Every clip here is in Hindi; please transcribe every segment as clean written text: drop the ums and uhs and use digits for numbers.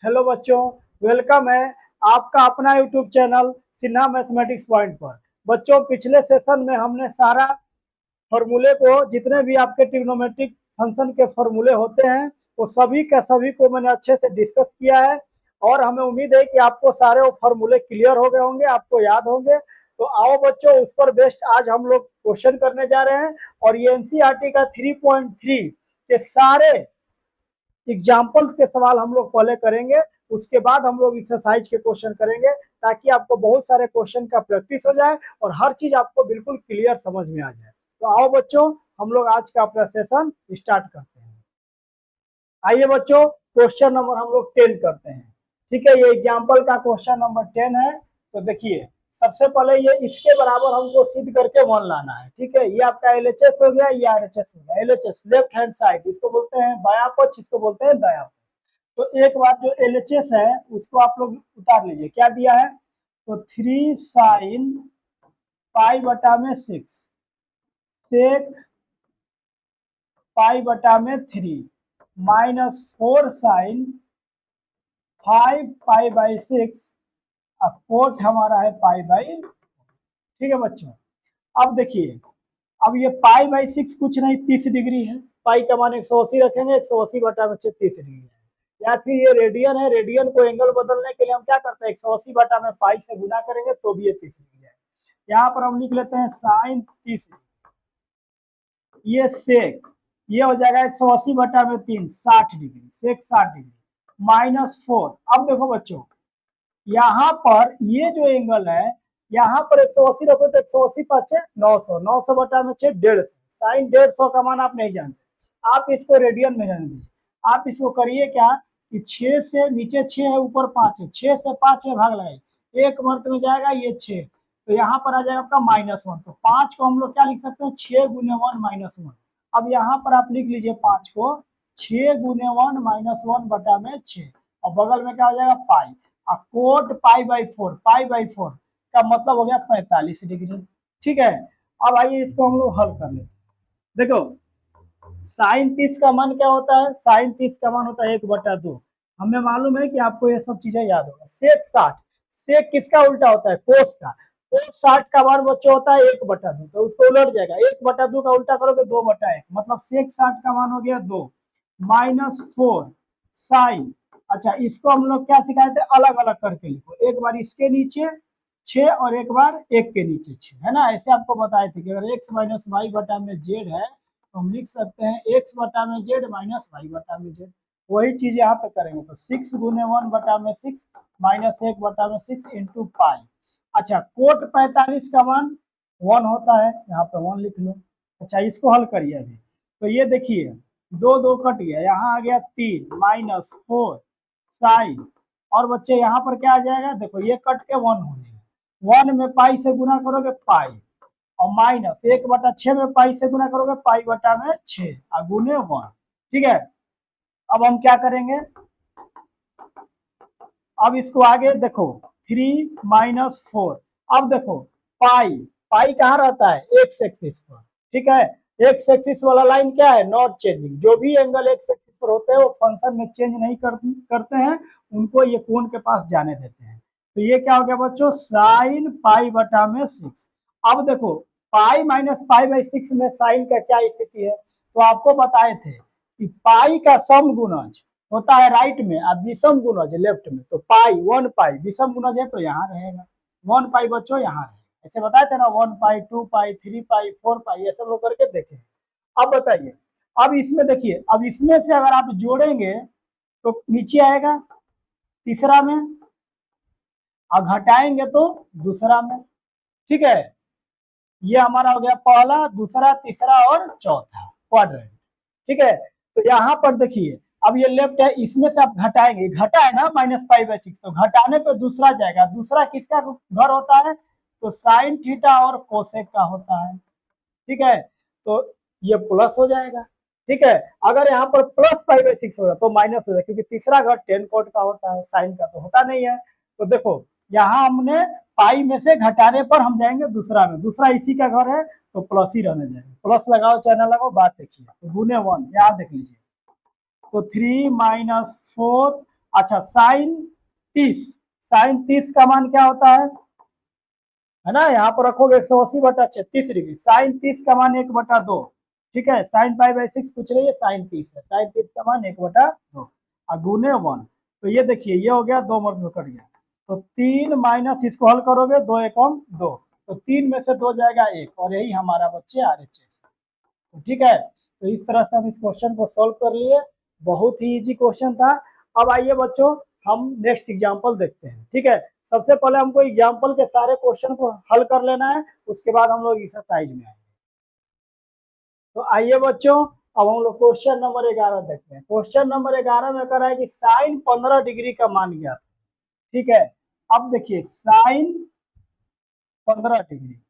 हेलो बच्चों, वेलकम है आपका अपना YouTube channel Sinha mathematics point पर। बच्चों, पिछले सेशन में हमने सारा फॉर्मूले को, जितने भी आपके ट्रिग्नोमेट्रिक फंक्शन के फॉर्मूले होते हैं, वो सभी का सभी को मैंने अच्छे से डिस्कस किया है और हमें उम्मीद है कि आपको सारे वो फॉर्मूले क्लियर हो गए होंगे, आपको याद होंगे। तो आओ बच्चों, उस पर बेस्ड आज हम लोग क्वेश्चन करने जा रहे हैं और ये एनसीईआरटी का 3.3 के सारे एग्जाम्पल्स के सवाल हम लोग पहले करेंगे, उसके बाद हम लोग एक्सरसाइज के क्वेश्चन करेंगे, ताकि आपको बहुत सारे क्वेश्चन का प्रैक्टिस हो जाए और हर चीज आपको बिल्कुल क्लियर समझ में आ जाए। तो आओ बच्चों, हम लोग आज का अपना सेशन स्टार्ट करते हैं। आइए बच्चों, क्वेश्चन नंबर हम लोग 10 करते हैं। ठीक है, ये एग्जाम्पल का क्वेश्चन नंबर 10 है। तो देखिए, सबसे पहले ये इसके बराबर हमको सिद्ध करके 1 लाना है। ठीक है, ये आपका एलएचएस हो गया, ये आरएचएस हो गया। एलएचएस लेफ्ट हैंड साइड, इसको बोलते हैं बायां पक्ष, इसको बोलते हैं दायां पक्ष। तो एक बार जो एलएचएस है उसको आप लोग उतार लीजिए। क्या दिया है? तो 3 साइन पाई बटा में 6 सेक पाई बटा में 3 माइनस 4 साइन 5 पाई बाई 6 अब कोट हमारा है पाई बाई। ठीक है बच्चों, अब देखिए, अब ये पाई बाई 6 कुछ नहीं 30 डिग्री है। पाई का मान 180 रखेंगे, 180 बटा में 30 डिग्री है। या फिर ये रेडियन है, रेडियन को एंगल बदलने के लिए हम क्या करते हैं, 180 बटा में पाई से गुना करेंगे तो भी ये 30 डिग्री है। यहाँ पर हम लिख लेते हैं साइन 30। ये सेक, ये हो जाएगा 180 बटा में 3 60 डिग्री, सेक 60 डिग्री माइनस 4। अब देखो बच्चों, यहाँ पर ये जो एंगल है, यहाँ पर 180 रखो तो 180 5 900, 900 बटा में 6 150। साइन 150 का मान आप नहीं जानते, आप इसको रेडियन में जान दीजिए। आप इसको करिए क्या कि 6 से नीचे 6 है, ऊपर 5 है, 6 से 5 में भाग लगाए, एक मर्त में जाएगा ये 6, तो यहाँ पर आ जाएगा आपका -1। तो 5 को हम लोग क्या लिख सकते हैं, 6 गुने 1 माइनस 1। अब यहाँ पर आप लिख लीजिए 5 को 6 गुने 1 माइनस 1 बटा में 6, और बगल में क्या हो जाएगा pi. Cot pi by 4, pi by 4 का मतलब हो गया 45 डिग्री। ठीक है, अब आइए इसको हम लोग हल कर लेते हैं। देखो, साइन 30 का मान क्या होता है? साइन 30 का मान होता है 1/2। हमें मालूम है कि आपको ये सब चीजें याद होगा। सेक 60, सेक किसका उल्टा होता है? कोस का। कोस 60 का मान बच्चों होता है 1/2, तो उसको उलट जाएगा। 1/2 का उल्टा करोगे 2/1, मतलब सेक 60 का मान हो गया 2 माइनस 4 साइन। अच्छा, इसको हम लोग क्या सिखाए थे, अलग अलग करके लिखो। एक बार इसके नीचे 6 और एक बार एक के नीचे 6, है ना। ऐसे आपको बताए थे कि अगर x माइनस वाई बटा में जेड है तो हम लिख सकते हैं x बटा में जेड माइनस वाई बटा में जेड। वही चीज यहाँ पे करेंगे, तो 6 गुने 1 बटा में 6 माइनस 1 बटा में 6 इंटू पाई। अच्छा, कोट 45 का मान 1 होता है, यहाँ पे 1 लिख लो। अच्छा, इसको हल करिए अभी। तो ये देखिए, 2 2 कट गया, यहाँ आ गया 3 माइनस 4 साइन। और बच्चे यहाँ पर क्या आ जाएगा, देखो ये कट के 1 हो जाएगा। 1 में पाई से गुना करोगे पाई, और माइनस 1/6 में पाई से गुना करोगे पाई बटा में 6 और गुने 1। ठीक है, अब हम क्या करेंगे, अब इसको आगे देखो 3 माइनस 4। अब देखो पाई, पाई कहाँ रहता है? एक्स एक्सिस पर। ठीक है, एक्स एक्सिस वाला लाइन क्या है? Not changing. जो भी एंगल एक्स एक्सिस पर होते हैं वो फंक्शन में चेंज नहीं करते हैं, उनको ये कोण के पास जाने देते हैं। तो ये क्या हो गया बच्चों, साइन पाई बटा में 6। अब देखो, पाई माइनस पाई बाई 6 में साइन का क्या स्थिति है? तो आपको बताए थे कि पाई का सम गुणज होता है राइट में और विषम गुणज लेफ्ट में। तो पाई 1 पाई विषम गुणज है तो यहाँ रहेगा 1 पाई बच्चों, यहाँ रहेगा। ऐसे बताए थे ना, 1 पाई 2 पाई 3 पाई 4 पाई, ये सब लोग करके देखें। अब बताइए, अब इसमें देखिए, अब इसमें से अगर आप जोड़ेंगे तो नीचे आएगा तीसरा में, और घटाएंगे तो दूसरा में। ठीक है, ये हमारा हो गया पहला, दूसरा, तीसरा और चौथा क्वाड्रेंट। ठीक है, तो यहाँ पर देखिए, अब ये लेफ्ट है, इसमें से आप घटाएंगे, घटा है ना -π/6, तो घटाने पे दूसरा जाएगा। दूसरा किसका घर होता है? तो साइन थीटा और कोसेक का होता है। ठीक है, तो ये प्लस हो जाएगा। ठीक है, अगर यहाँ पर +π/6 होगा तो माइनस हो जाएगा, क्योंकि तीसरा घर टेन कोट का होता है, साइन का तो होता नहीं है। तो देखो, यहाँ हमने पाई में से घटाने पर हम जाएंगे दूसरा में, दूसरा इसी का घर है तो प्लस ही रहने जाएगा। प्लस लगाओ चाहे ना लगाओ, बात देखिए। तो गुने 1 यहाँ देख लीजिए, तो 3 माइनस 4 अच्छा साइन 30, साइन 30 का मान क्या होता है ना, यहाँ पर रखोगे 180/36 डिग्री, साइन 30 का मान 1/2, ठीक है। साइन पाई बाई 6 पूछ रही है, साइन 30 है, साइन 30 का मान 1/2 और गुने 1। तो ये देखिए ये हो गया, 2 में कट गया, तो 3 माइनस इसको हल करोगे 2 एकम 2, तो 3 में से 2 जाएगा 1, और यही हमारा बच्चे RHS। तो ठीक है, तो इस तरह से हम इस क्वेश्चन को सॉल्व कर लिए, बहुत ही इजी क्वेश्चन था। अब आइए बच्चों हम नेक्स्ट एग्जांपल देखते हैं, ठीक है। सबसे पहले हमको एग्जांपल के सारे क्वेश्चन को हल कर लेना है, उसके बाद हम लोग एक्सरसाइज में आएंगे। तो आइए बच्चों अब हम लोग क्वेश्चन नंबर 11 देखते हैं। क्वेश्चन नंबर 11 में कह रहा है कि साइन 15 डिग्री का मान ज्ञात, ठीक है। अब देखिए साइन 15 डिग्री,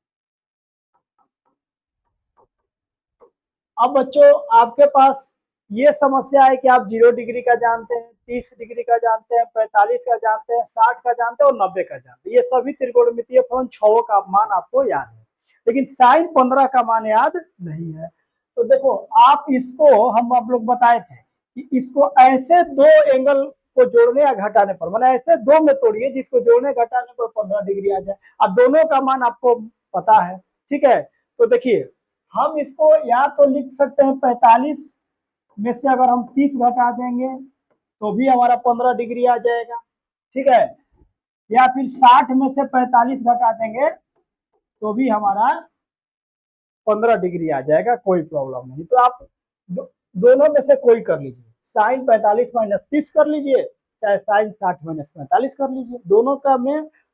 अब बच्चों आपके पास ये समस्या है कि आप 0 डिग्री का जानते हैं, 30 डिग्री का जानते हैं, 45 का जानते हैं, 60 का जानते हैं और 90 का जानते हैं। ये सभी त्रिकोणमितीय फलन 6 का मान आपको याद है, लेकिन साइन 15 का मान याद नहीं है। तो देखो आप इसको, हम आप लोग बताए थे कि इसको ऐसे दो एंगल को जोड़ने या घटाने पर, मतलब ऐसे दो में तोड़िए जिसको जोड़ने घटाने पर 15 डिग्री आ जाए। अब दोनों का मान आपको पता है, ठीक है। तो देखिए हम इसको या तो लिख सकते हैं 45 में से अगर हम 30 घटा देंगे तो भी हमारा 15 डिग्री आ जाएगा, ठीक है। या फिर 60 में से 45 घटा देंगे तो भी हमारा 15 डिग्री आ जाएगा, कोई प्रॉब्लम नहीं। तो आप दोनों में से कोई कर लीजिए, साइन 45 माइनस 30 कर लीजिए, चाहे साइन 60 माइनस 45 कर लीजिए,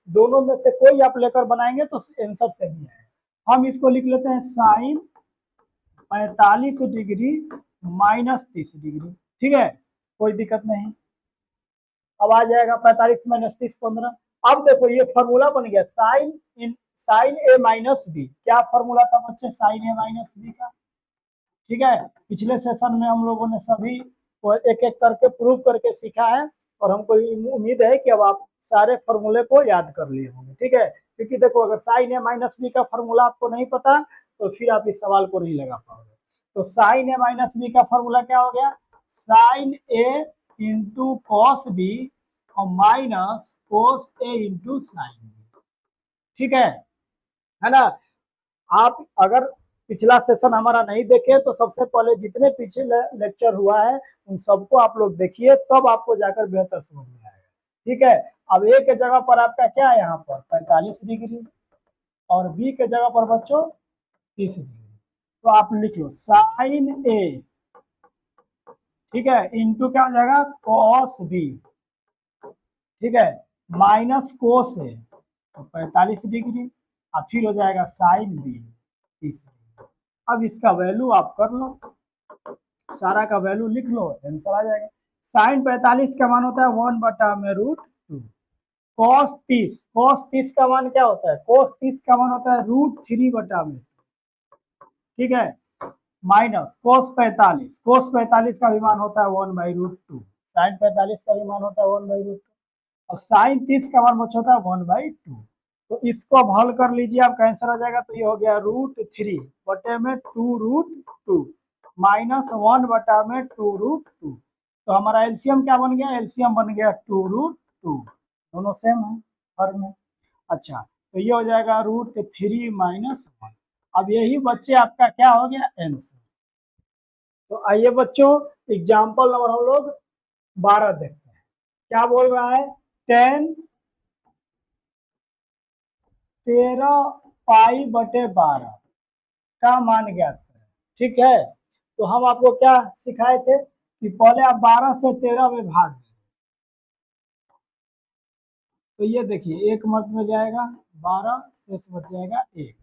दोनों में से कोई आप लेकर बनाएंगे तो आंसर सही है। हम इसको लिख लेते हैं साइन 45 डिग्री माइनस 30 डिग्री, ठीक है, कोई दिक्कत नहीं। अब आ जाएगा 45 माइनस 30 15। अब देखो ये फॉर्मूला बन गया साइन ए माइनस बी। क्या फॉर्मूला था बच्चे साइन ए माइनस बी का, ठीक है। पिछले सेशन में हम लोगों ने सभी को एक एक करके प्रूव करके सीखा है, और हमको उम्मीद है कि अब आप सारे फॉर्मूले को याद कर लिए होंगे, ठीक है। क्योंकि देखो अगर साइन ए माइनस बी का फॉर्मूला आपको नहीं पता तो फिर आप इस सवाल को नहीं लगा पाओगे। तो साइन ए माइनस बी का फॉर्मूला क्या हो गया, sign A into cos B और minus cos A into sine B, ठीक है ना। आप अगर पिछला सेशन हमारा नहीं देखे तो सबसे पहले जितने पिछले लेक्चर हुआ है उन सबको आप लोग देखिए, तब आपको जाकर बेहतर समझ में आएगा, ठीक है। अब ए के जगह पर आपका क्या है यहाँ पर 45 डिग्री और बी के जगह पर बच्चों 30 डिग्री। तो आप लिख लो साइन ए, ठीक है, इंटू क्या हो जाएगा कॉस बी, ठीक है, माइनस कोस ए तो 45 डिग्री, और फिर हो जाएगा साइन बी 30 डिग्री। अब इसका वैल्यू आप कर लो, सारा का वैल्यू लिख लो, आंसर आ जाएगा। साइन 45 का मान होता है 1/√2, कॉस 30 का मान क्या होता है, कॉस 30 का मान होता है √3/2, ठीक है, माइनस कोस 45 का भी मान होता है 1/√2, साइन 45 का भी मान होता है 1/√2, और साइन 30 का मान बच होता है 1/2। तो इसको अब हल कर लीजिए, आपका आंसर आ जाएगा। तो ये हो गया √3/2 माइनस 1/2। तो हमारा एलसीएम क्या बन गया, एलसीएम बन गया 2√2, दोनों सेम है हर में। अच्छा तो ये हो जाएगा √3 माइनस 1। अब यही बच्चे आपका क्या हो गया आंसर। तो आइए बच्चों एग्जाम्पल नंबर हम लोग 12 देखते हैं, क्या बोल रहा है 13 पाई/12 का मान ज्ञात करें, ठीक है। तो हम आपको क्या सिखाए थे कि पहले आप 12 से 13 में भाग दें, तो ये देखिए एक मत में जाएगा 12, शेष बच जाएगा 1,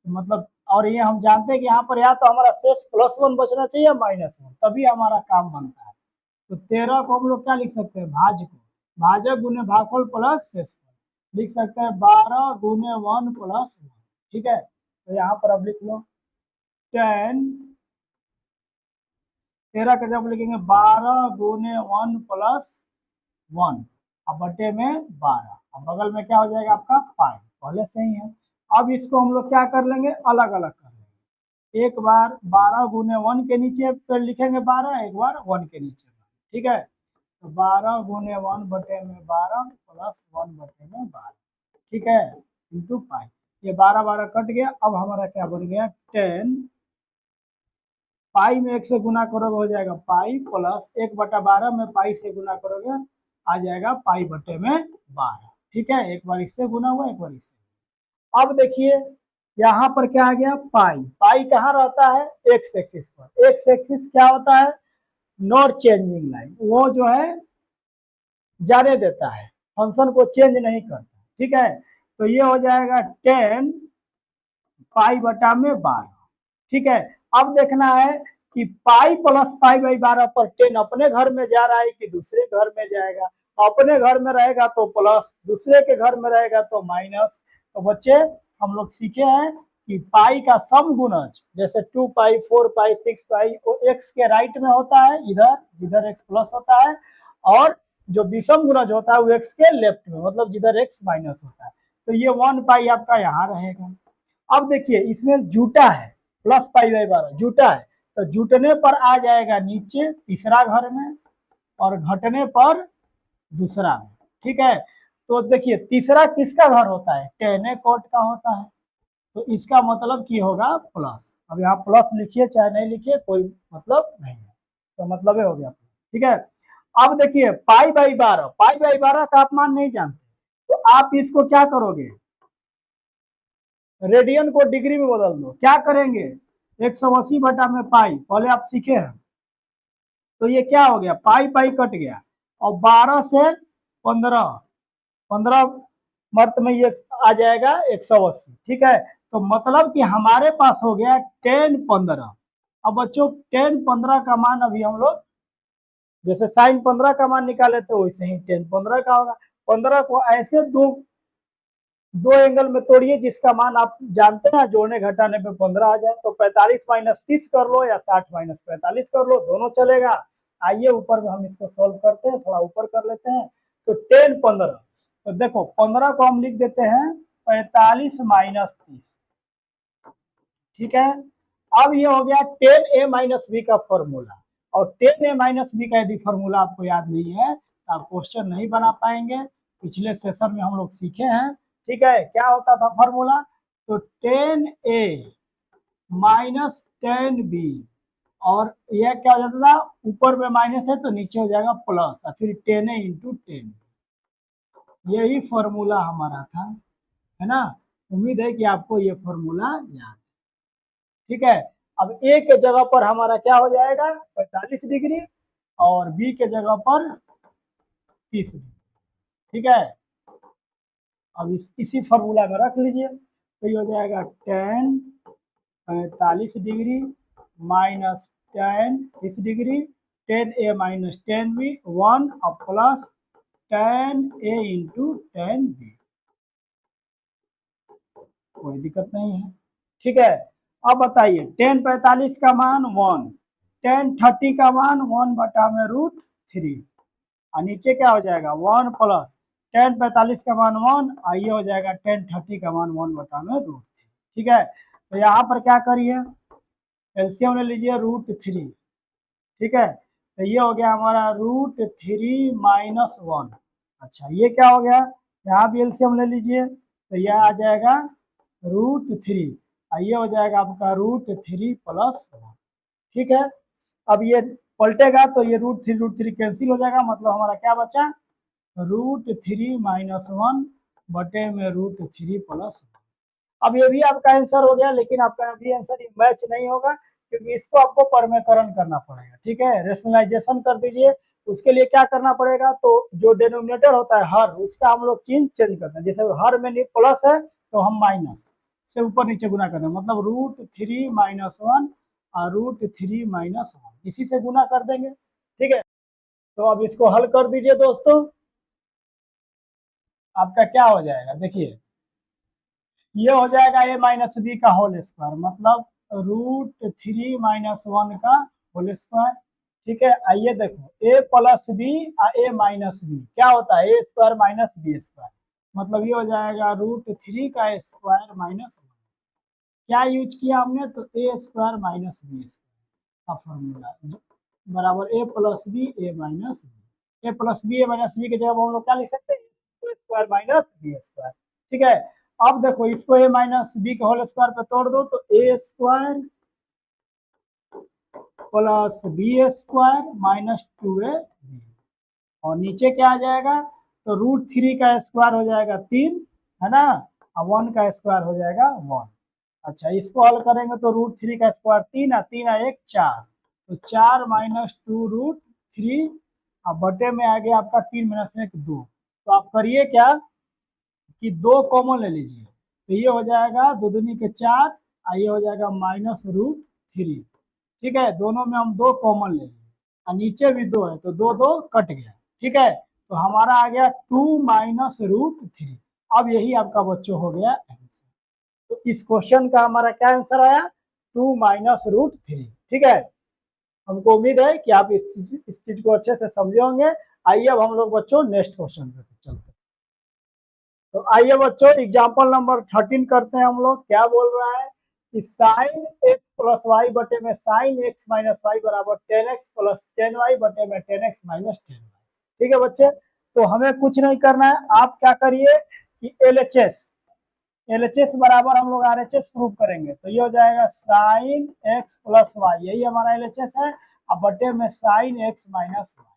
मतलब, और ये हम जानते हैं कि यहाँ पर या तो हमारा शेष +1 बचना चाहिए या -1, तभी हमारा काम बनता है। तो 13 को हम लोग क्या लिख सकते हैं, भाजक गुने भागफल प्लस शेषफल, लिख सकते हैं 12 गुने 1 + 1, ठीक है। तो यहाँ पर अब लिख लो 13 का जब लिखेंगे 12 गुने 1 + 1 अब बटे में 12, अब बगल में क्या हो जाएगा आपका पाई, पहले से ही है। अब इसको हम लोग क्या कर लेंगे, अलग अलग कर लेंगे। एक बार 12 गुने 1 के नीचे फिर लिखेंगे 12, एक बार 1 के नीचे, ठीक है। तो 12 गुने 1/12 प्लस 1/12, ठीक है, इंटू पाई। ये 12 कट गया। अब हमारा क्या बन गया 10 पाई में 1 से गुना करोगे हो जाएगा पाई प्लस 1/12 में पाई से गुना करोगे आ जाएगा पाई बटे में 12, ठीक है। एक बार इससे गुना हुआ, एक बार इससे। अब देखिए यहाँ पर क्या आ गया पाई। पाई कहाँ रहता है एक्स एक्सिस पर। एक्स एक्सिस क्या होता है नॉट चेंजिंग लाइन, वो जो है जाने देता है, फंक्शन को चेंज नहीं करता, ठीक है। तो ये हो जाएगा 10 पाई बटा में 12, ठीक है। अब देखना है कि पाई प्लस पाई बाई 12 पर 10 अपने घर में जा रहा है कि दूसरे घर में जाएगा। अपने घर में रहेगा तो प्लस, दूसरे के घर में रहेगा तो माइनस। तो बच्चे हम लोग सीखे हैं कि पाई का सम गुणज जैसे 2 पाई 4 पाई 6 पाई वो एक्स के राइट में होता है इधर जिधर एक्स प्लस होता है, और जो विषम गुणज होता है वो एक्स के लेफ्ट में मतलब जिधर एक्स माइनस होता है। तो ये 1 पाई आपका यहाँ रहेगा। अब देखिए इसमें जूटा है प्लस पाई बाई 12 जूटा है, तो जुटने पर आ जाएगा नीचे तीसरा घर में और घटने पर दूसरा में, ठीक है। तो देखिए तीसरा किसका घर होता है टेन कोट का होता है, तो इसका मतलब की होगा प्लस। अब यहाँ प्लस लिखिए चाहे नहीं लिखिए कोई मतलब नहीं है, तो मतलब हो गया, ठीक है। अब देखिए पाई बाई 12 का आप मान नहीं जानते तो आप इसको क्या करोगे रेडियन को डिग्री में बदल दो। क्या करेंगे 180 बटा में पाई, पहले आप सीखे हैं। तो ये क्या हो गया पाई पाई कट गया और 12 से 15 मर्त में ये आ जाएगा 180, ठीक है। तो मतलब कि हमारे पास हो गया 10 15। अब बच्चों 10 15 का मान अभी हम लोग जैसे साइन 15 का मान निकाले तो वैसे ही 10 15 का होगा। 15 को ऐसे दो दो एंगल में तोड़िए जिसका मान आप जानते हैं जोड़ने घटाने पे 15 आ जाए। तो 45 माइनस 30 कर लो या 60 माइनस 45 कर लो, दोनों चलेगा। आइए ऊपर में हम इसको सॉल्व करते हैं, थोड़ा ऊपर कर लेते हैं। तो 10 15, तो देखो 15 को हम लिख देते हैं 45 माइनस 30, ठीक है। अब ये हो गया 10a माइनस बी का फॉर्मूला, और 10a माइनस बी का यदि फॉर्मूला आपको याद नहीं है तो आप क्वेश्चन नहीं बना पाएंगे। पिछले सेशन में हम लोग सीखे हैं, ठीक है। क्या होता था फॉर्मूला, तो 10a माइनस 10b, और यह क्या हो जाता था ऊपर में माइनस है तो नीचे हो जाएगा प्लस और फिर 10a इंटू 10, यही फॉर्मूला हमारा था, है ना। उम्मीद है कि आपको ये फॉर्मूला याद, ठीक है। अब ए के जगह पर हमारा क्या हो जाएगा 45 डिग्री और बी के जगह पर 30 डिग्री, ठीक है। अब इसी फॉर्मूला में रख लीजिए तो ये हो जाएगा 10 45 degree minus 10 30 degree 10a minus 10b 1 और प्लस 10a इंटू 10b, कोई दिक्कत नहीं है, ठीक है। अब बताइए 10 45 का मान 1, 10 30 का मान 1 बटा में रूट 3, और नीचे क्या हो जाएगा 1 प्लस 10 45 का मान 1, आइए हो जाएगा 10 30 का मान 1 बटा में रूट 3, ठीक है। तो यहाँ पर क्या करिए एलसीएम ले लीजिए रूट 3, ठीक है। तो ये हो गया हमारा रूट 3 माइनस 1। अच्छा ये क्या हो गया यहाँ भी एलसीएम ले लीजिए तो यह आ जाएगा रूट 3, ये हो जाएगा आपका रूट 3 प्लस 1, ठीक है। अब ये पलटेगा तो ये रूट थ्री कैंसिल हो जाएगा, मतलब हमारा क्या बचा रूट 3 माइनस 1 बटे में रूट 3 प्लस 1। अब ये भी आपका आंसर हो गया, लेकिन आपका अभी आंसर मैच नहीं होगा क्योंकि इसको आपको परमेकरण करना पड़ेगा, ठीक है। रेशनलाइजेशन कर दीजिए, उसके लिए क्या करना पड़ेगा तो जो डिनोमिनेटर होता है हर उसका हम लोग चेंज करते हैं। जैसे हर में प्लस है तो हम माइनस से ऊपर नीचे गुना करते हैं, मतलब रूट 3 माइनस 1 और रूट 3 माइनस 1 इसी से गुना कर देंगे, ठीक है। तो अब इसको हल कर दीजिए दोस्तों, आपका क्या हो जाएगा देखिए ये हो जाएगा ए माइनस बी का होल स्क्वायर, मतलब रूट 3 माइनस 1 का होल स्क्वायर, ठीक है। आइए देखो ए plus B A minus B क्या होता है ए स्क्वायर माइनस बी स्क्वायर, मतलब ये हो जाएगा रूट 3 का स्क्वायर माइनस 1। क्या यूज किया हमने तो A square minus B square का फॉर्मूला बराबर A plus B A minus B, A plus B A minus B की जगह हम लोग क्या लिख सकते हैं, A square minus B square. ठीक है, अब देखो इसको ए माइनस बी के होल स्क्वायर पे तोड़ दो तो A square plus B square minus 2a और नीचे क्या आ जाएगा, तो √3 का स्क्वायर हो जाएगा 3, है ना, और 1 का स्क्वायर हो जाएगा 1। अच्छा, इसको हल करेंगे तो √3 का स्क्वायर 3 है, 3 है 1 4, तो 4 माइनस 2√3 और बटे में आ गया आपका 3 माइनस 1 2। तो आप करिए क्या कि 2 कॉमन ले लीजिए, तो ये हो जाएगा 2 दूनी के 4 और ये हो जाएगा माइनस √3। ठीक है, दोनों में हम 2 कॉमन ले लिए और नीचे भी 2 है तो 2 2 कट गया। ठीक है, तो हमारा आ गया 2 माइनस √3। अब यही आपका बच्चों हो गया आंसर। तो इस क्वेश्चन का हमारा क्या आंसर आया, 2 माइनस √3। ठीक है, हमको उम्मीद है कि आप इस चीज को अच्छे से समझे होंगे। आइए अब हम लोग बच्चों नेक्स्ट क्वेश्चन पे चलते हैं। तो आइए बच्चों एग्जाम्पल नंबर 13 करते हैं हम लोग। क्या बोल रहा है कि साइन एक्स प्लस वाई बटे में साइन एक्स माइनस वाई बराबर 10x प्लस 10y बटे में 10x माइनस 10y। ठीक है बच्चे, तो हमें कुछ नहीं करना है, आप क्या करिए कि एलएचएस बराबर हम लोग आरएचएस प्रूव करेंगे। तो ये हो जाएगा साइन एक्स प्लस वाई, यही हमारा एलएचएस है, अब बटे में साइन एक्स माइनस वाई।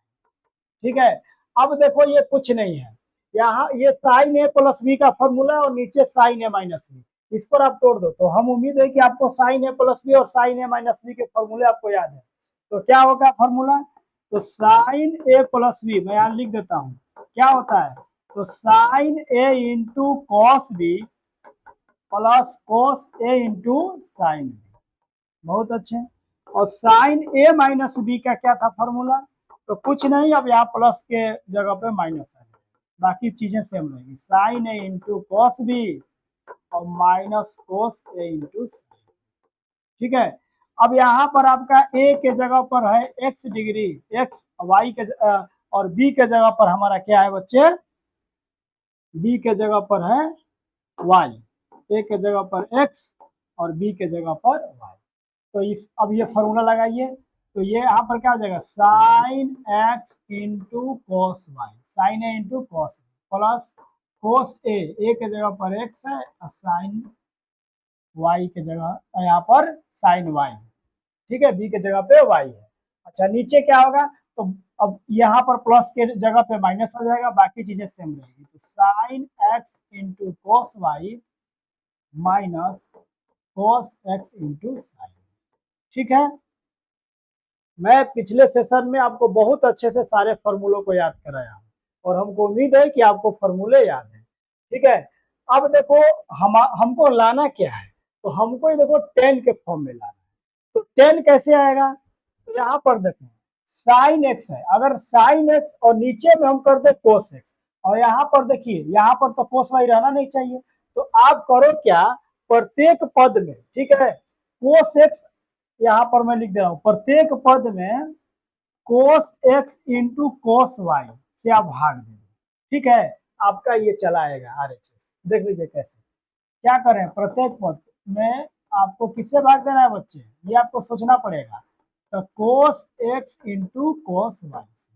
ठीक है, अब देखो ये कुछ नहीं है, यहाँ ये साइन ए प्लस बी का फॉर्मूला है और नीचे साइन ए माइनस बी, इस पर आप तोड़ दो। तो हम उम्मीद है कि आपको साइन ए प्लस बी और साइन ए माइनस बी के फॉर्मूले आपको याद है। तो क्या होगा फॉर्मूला, तो साइन ए प्लस बी मैं यहाँ लिख देता हूँ, क्या होता है, तो sine A into cos B plus cos A into sine B. बहुत अच्छे, और साइन ए माइनस बी का क्या था फॉर्मूला, तो कुछ नहीं, अब यहाँ प्लस के जगह पे माइनस आ जाएगा, बाकी चीजें सेम रहेगी, sign A into cos B और minus cos A into sine. ठीक है, अब यहाँ पर आपका ए के जगह पर है एक्स डिग्री, एक्स वाई के और बी के जगह पर हमारा क्या है बच्चे, बी के जगह पर है वाई, ए के जगह पर एक्स और बी के जगह पर वाई। तो इस अब ये फॉर्मूला लगाइए, तो ये यहाँ पर क्या हो जाएगा, sine x into cos Y, sine A into cos plus cos A के जगह पर एक्स है और साइन वाई के जगह यहाँ पर साइन वाई। ठीक है, बी के जगह पे वाई है। अच्छा, नीचे क्या होगा, तो अब यहाँ पर प्लस के जगह पे माइनस आ जाएगा, बाकी चीजें सेम रहेगी। तो sine x into cos y minus cos x into sine. ठीक है, मैं पिछले सेशन में आपको बहुत अच्छे से सारे फॉर्मूलों को याद कराया हूँ और हमको उम्मीद है कि आपको फॉर्मूले याद है। ठीक है, अब देखो हमको लाना क्या है, तो हमको ये देखो 10 के फॉर्म में लाना है। तो 10 कैसे आएगा, तो यहाँ पर देखो साइन एक्स है, अगर साइन एक्स और नीचे में हम कर दे कोस एक्स और यहाँ पर देखिए यहाँ पर तो कोस वाई रहना नहीं चाहिए, तो आप करो क्या, प्रत्येक पद में, ठीक है, कोस एक्स यहाँ पर मैं लिख दे रहा हूँ, प्रत्येक पद में cos x into cos y से आप भाग देंगे। ठीक है, आपका ये चला आएगा आरएचएस। देख लीजिए कैसे, क्या करें, प्रत्येक पद में आपको किससे भाग देना है बच्चे, ये आपको सोचना पड़ेगा। तो cos x into cos y से,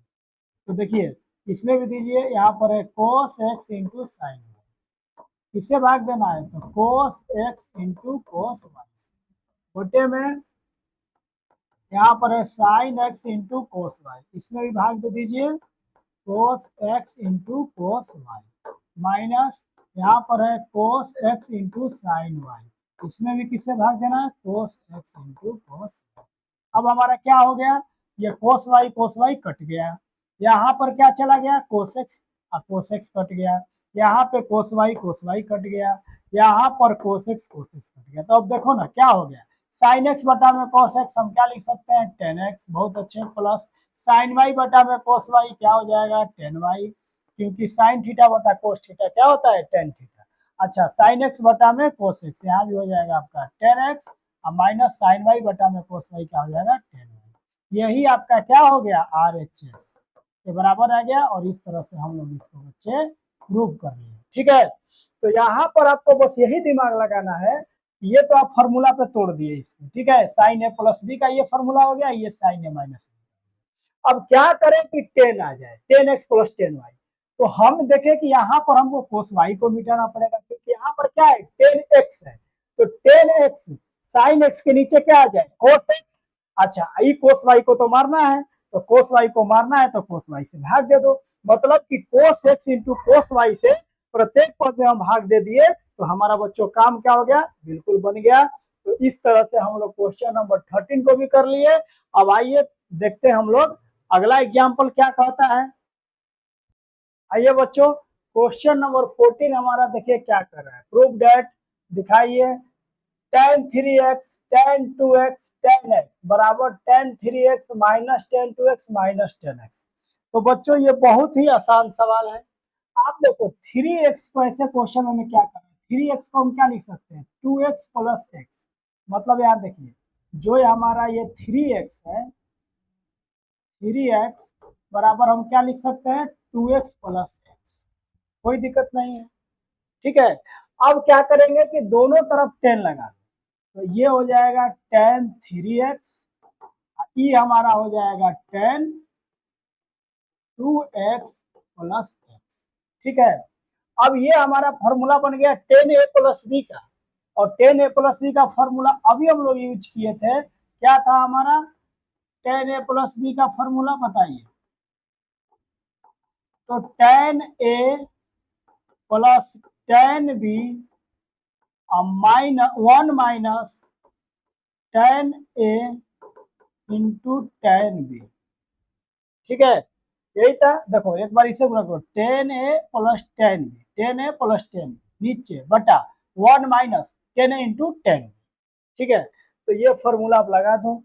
तो देखिए इसमें भी दीजिए, यहाँ पर है cos x into sine y, किससे भाग देना है, तो cos x into cos y से, बटे में यहाँ पर है sine x into cos y, इसमें भी भाग दे दीजिए cos x into cos y, minus यहाँ पर है cos x into sine y, इसमें भी किससे भाग देना है, cos x into cos y. अब हमारा क्या हो गया, ये कोस वाई कट गया, यहाँ पर क्या चला गया, कोस एक्स और कोस एक्स कट गया, यहाँ पे कोस वाई कट गया, यहाँ पर कोस एक्स कट गया। तो अब देखो ना क्या हो गया, साइन एक्स बटा में कॉस एक्स हम क्या लिख सकते हैं, 10x, बहुत अच्छे, प्लस साइन वाई बटा में कॉस वाई क्या हो जाएगा, 10y, क्योंकि साइन थीटा बटा कोस थीटा क्या होता है, टेन थीटा। अच्छा, साइन एक्स बटा में कोस एक्स, यहाँ भी हो जाएगा आपका 10x और माइनस साइन वाई बटा में कोस वाई क्या हो जाएगा, 10y। यही आपका क्या हो गया, आरएचएस के बराबर आ गया, और इस तरह से हम लोग इसको बच्चे प्रूव कर रहे हैं। ठीक है, तो यहाँ पर आपको बस यही दिमाग लगाना है, ये तो आप फॉर्मूला पे तोड़ दिए इसको। ठीक है, साइन ए प्लस बी का ये फॉर्मूला हो गया, ये साइन ए माइनस बी। अब क्या करें कि 10 आ जाए, 10x प्लस 10y। तो हम देखें कि यहाँ पर हमको कोस y को मिटाना पड़ेगा, क्योंकि यहाँ पर क्या है 10x है, तो 10x साइन x के नीचे क्या आ जाए कोस x। अच्छा, ई कोस y को तो मारना है, तो कोस y को मारना है तो कोस y से भाग दे दो, मतलब कि कोस x इंटू कोस y से प्रत्येक पद में हम भाग दे दिए, तो हमारा बच्चों काम क्या हो गया, बिल्कुल बन गया। तो इस तरह से हम लोग क्वेश्चन नंबर 13 को भी कर लिए। अब आइए देखते हैं हम लोग अगला एग्जाम्पल क्या कहता है। आइए बच्चों, क्वेश्चन नंबर 14 हमारा देखिए क्या कर रहा है, प्रूव डेट, दिखाइए tan 3x tan 2x tan x बराबर tan 3x minus tan 2x minus tan x। तो बच्चों ये बहुत ही आसान सवाल है। आप देखो 3x को ऐसे क्वेश्चन में क्या करें, 3x को हम क्या लिख सकते हैं 2x प्लस x, मतलब यार देखिए जो हमारा ये 3x है, 3x बराबर हम क्या लिख सकते हैं 2x प्लस x, कोई दिक्कत नहीं है, ठीक है। अब क्या करेंगे कि दोनों तरफ 10 लगा, तो ये हो जाएगा tan 3x, ये हमारा हो जाएगा tan 2x प्लस x, ठीक है। अब ये हमारा फॉर्मूला बन गया tan a प्लस b का, और tan a प्लस b का फॉर्मूला अभी हम लोग यूज किए थे, क्या था हमारा tan a प्लस b का फॉर्मूला बताइए, तो tan a plus tan b minus 1 minus tan a into tan b, ठीक है, यही था। देखो एक बार इसे गुणा करो, tan a plus tan b, tan a plus tan b नीचे बटा 1 minus tan a into tan, ठीक है। तो ये फॉर्मूला आप लगा दो,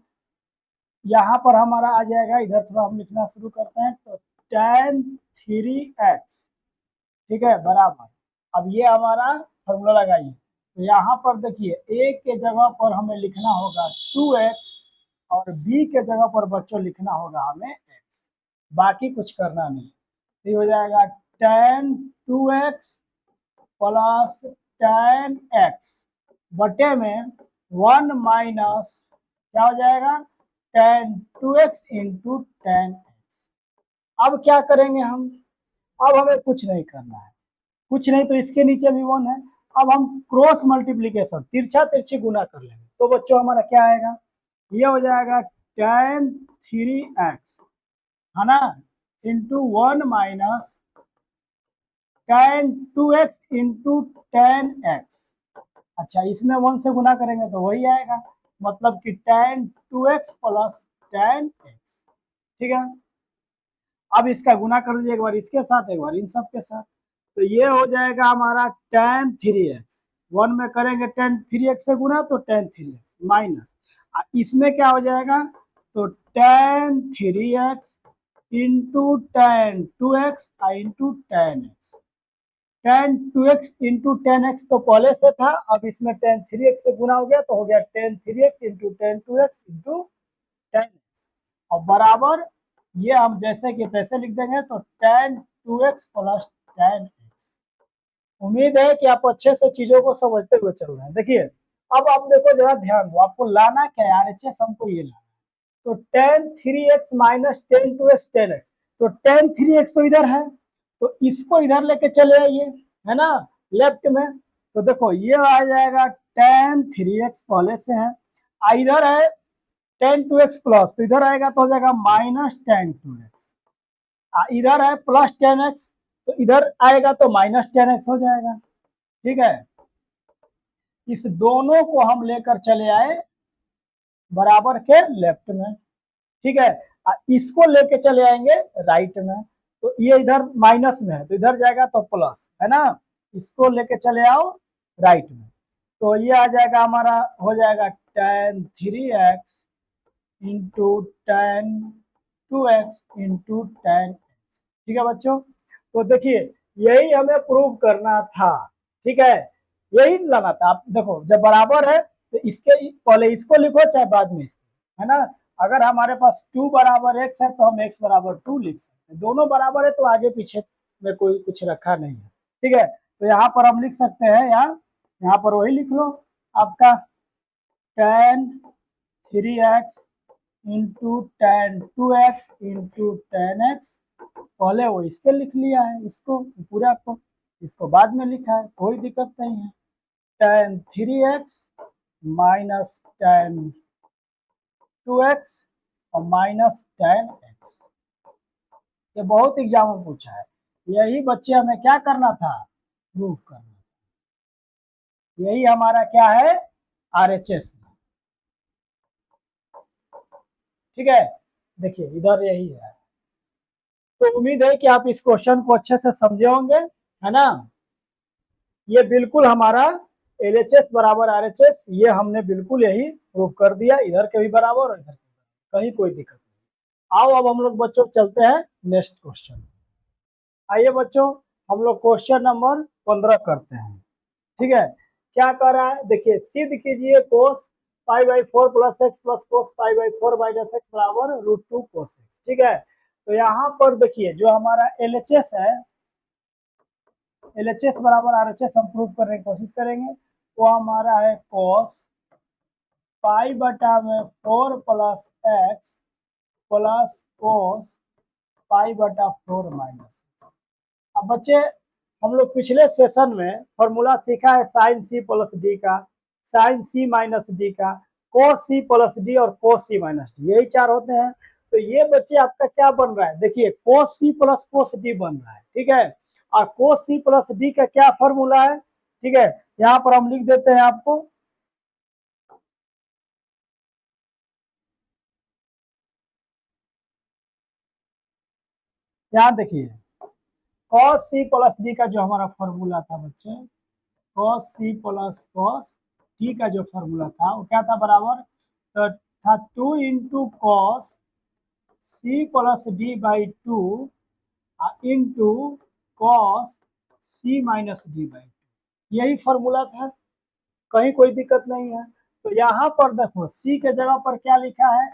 यहाँ पर हमारा आ जाएगा, इधर थोड़ा हम लिखना शुरू करते हैं, तो tan 3x, ठीक है, बराबर, अब ये हमारा फॉर्मूला लगाइए, तो यहाँ पर देखिए a के जगह पर हमें लिखना होगा 2x, और b के जगह पर बच्चों लिखना होगा हमें x, बाकी कुछ करना नहीं। तो ये हो जाएगा tan 2x plus tan x बटे में 1 माइनस क्या हो जाएगा tan 2x into tan x। अब क्या करेंगे हम, अब हमें कुछ नहीं करना है, कुछ नहीं, तो इसके नीचे भी 1 है। अब हम क्रॉस मल्टीप्लीकेशन तिरछा तिरछी गुना कर लेंगे, तो बच्चों हमारा क्या आएगा, ये हो जाएगा tan 3x है ना into 1 minus tan 2x into tan x। अच्छा, इसमें 1 से गुना करेंगे तो वही आएगा, मतलब कि tan 2x plus tan x, ठीक है। अब इसका गुना कर दीजिए, एक बार इसके साथ एक बार इन सब के साथ, तो ये हो जाएगा हमारा tan 3x, 1 में करेंगे tan 3x से गुना तो tan 3x माइनस, इसमें क्या हो जाएगा, तो tan 3x into tan 2x into tan x, tan 2x into tan x तो पहले से था, अब इसमें tan 3x से गुना हो गया, तो हो गया tan 3x into tan 2x into tan x, और बराबर ये हम जैसे कि तैसे लिख देंगे, तो tan 2x plus tan x। उम्मीद है कि आप अच्छे से चीजों को समझते हुए चल रहे हैं। देखिए अब आप देखो जरा ध्यान दो, आपको लाना क्या है RHS, हमको ये लाना, तो tan 3x minus tan 2x tan x, तो tan 3x तो इधर है, तो इसको इधर लेके चले आइए, है ना, लेफ्ट में, तो देखो ये आ जाएगा tan 3x पहले से है, इधर है tan 2x प्लस, तो इधर आएगा तो हो जाएगा माइनस tan 2x, इधर है प्लस tan x, तो इधर आएगा तो माइनस tan x हो जाएगा, ठीक है। इस दोनों को हम लेकर चले आए बराबर के लेफ्ट में, ठीक है, इसको लेके चले आएंगे राइट में, तो ये इधर माइनस में है तो इधर जाएगा तो प्लस, है ना, इसको लेके चले आओ राइट में, तो ये आ जाएगा हमारा हो जाएगा tan 3x into tan 2x into tan x, ठीक है बच्चों। तो देखिए यही हमें प्रूव करना था, ठीक है, यही लाना था। आप देखो जब बराबर है तो इसके पहले इसको लिखो चाहे बाद में इसको, है ना, अगर हमारे पास 2 बराबर x है तो हम x बराबर 2 लिख सकते हैं, दोनों बराबर है तो आगे पीछे में कोई कुछ रखा नहीं है, ठीक है। तो यहाँ पर हम लिख सकते हैं, यहाँ पर वही लिख लो आपका tan 3x into ten 2x into ten x, पहले वो इसके लिख लिया है, इसको पूरा को, इसको बाद में लिखा है, कोई दिक्कत नहीं है। Ten 3x minus ten 2x और माइनस टेन एक्स। ये बहुत एग्जाम में पूछा है, यही बच्चे हमें क्या करना था, प्रूव करना था। यही हमारा क्या है, RHS। ठीक है, देखिए इधर यही है। तो उम्मीद है कि आप इस क्वेश्चन को अच्छे से समझे होंगे, है ना। ये बिल्कुल हमारा LHS बराबर RHS, ये हमने बिल्कुल यही प्रूव कर दिया, इधर के भी बराबर और इधर के बराबर, कहीं कोई दिक्कत नहीं। आओ अब हम लोग बच्चों चलते हैं नेक्स्ट क्वेश्चन। आइए बच्चों, हम लोग क्वेश्चन नंबर 15 करते हैं। ठीक है, क्या कर रहा है, देखिए सिद्ध कीजिए cos pi by 4 plus X plus cos pi by 4 minus X बराबर √2 कोस एक्स। ठीक है, तो यहाँ पर देखिए जो हमारा LHS है, LHS बराबर RHS हम प्रूव करने की कोशिश करेंगे। वो हमारा है कोस पाई बटा में 4 प्लस एक्स प्लस कोस पाई बटा 4 माइनस एक्स। अब बच्चे हम लोग पिछले सेशन में फॉर्मूला सीखा है साइन सी प्लस डी का, साइन सी माइनस डी का, कोस सी प्लस डी और कोस सी माइनस डी, यही चार होते हैं। तो ये बच्चे आपका क्या बन रहा है, देखिए कोस सी प्लस कोस डी बन रहा है। ठीक है, और कोस सी प्लस डी का क्या फॉर्मूला है, ठीक है, यहाँ पर हम लिख देते हैं आपको। यहाँ देखिए cos c प्लस डी का जो हमारा फॉर्मूला था बच्चे, cos c plus cos d का जो फॉर्मूला था वो क्या था बराबर, तो था 2 into cos c plus d by 2 into cos c minus d by 2, यही फॉर्मूला था, कहीं कोई दिक्कत नहीं है। तो यहाँ पर देखो सी के जगह पर क्या लिखा है,